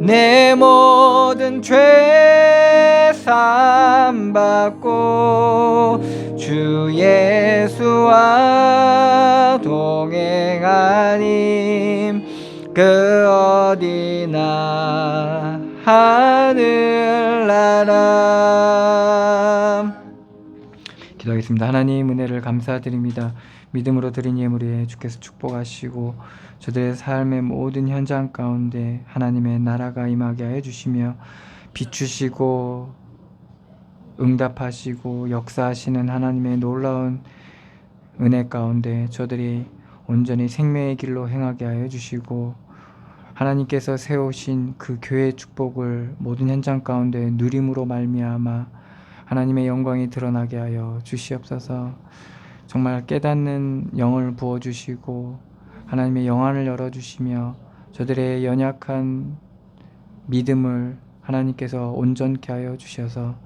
내 모든 죄 사함받고 주 예수와 동행하니 그 어디나 하늘나라. 기도하겠습니다. 하나님 은혜를 감사드립니다. 믿음으로 드린 예물에 주께서 축복하시고 저들의 삶의 모든 현장 가운데 하나님의 나라가 임하게 하여 주시며 비추시고 응답하시고 역사하시는 하나님의 놀라운 은혜 가운데 저들이 온전히 생명의 길로 행하게 하여 주시고 하나님께서 세우신 그 교회의 축복을 모든 현장 가운데 누림으로 말미암아 하나님의 영광이 드러나게 하여 주시옵소서. 정말 깨닫는 영을 부어주시고 하나님의 영안을 열어주시며 저들의 연약한 믿음을 하나님께서 온전케 하여 주셔서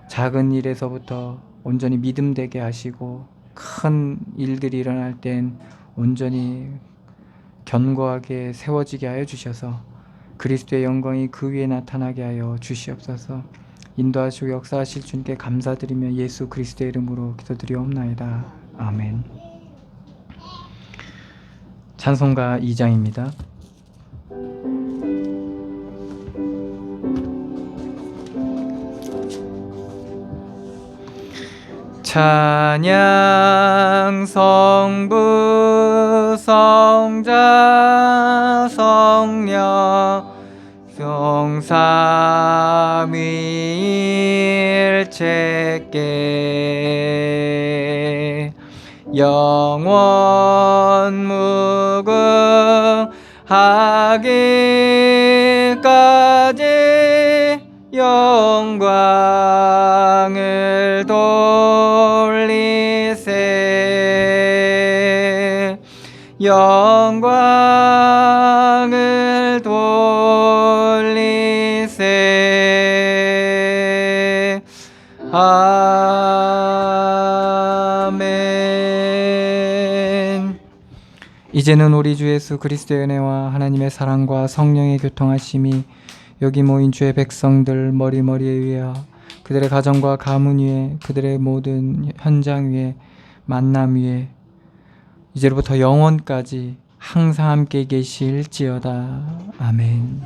작은 일에서부터 온전히 믿음되게 하시고 큰 일들이 일어날 땐 온전히 견고하게 세워지게 하여 주셔서 그리스도의 영광이 그 위에 나타나게 하여 주시옵소서. 인도하시고 역사하실 주님께 감사드리며 예수 그리스도의 이름으로 기도드리옵나이다. 아멘. 찬송가 2장입니다. 찬양 성부 성자 성령 성삼위일체께 영원 무궁하기까지 영광을 돌리세 영광을 돌리세 아멘. 이제는 우리 주 예수 그리스도의 은혜와 하나님의 사랑과 성령의 교통하심이 여기 모인 주의 백성들 머리머리에 위에 그들의 가정과 가문 위에 그들의 모든 현장 위에 만남 위에 이제로부터 영원까지 항상 함께 계실지어다. 아멘.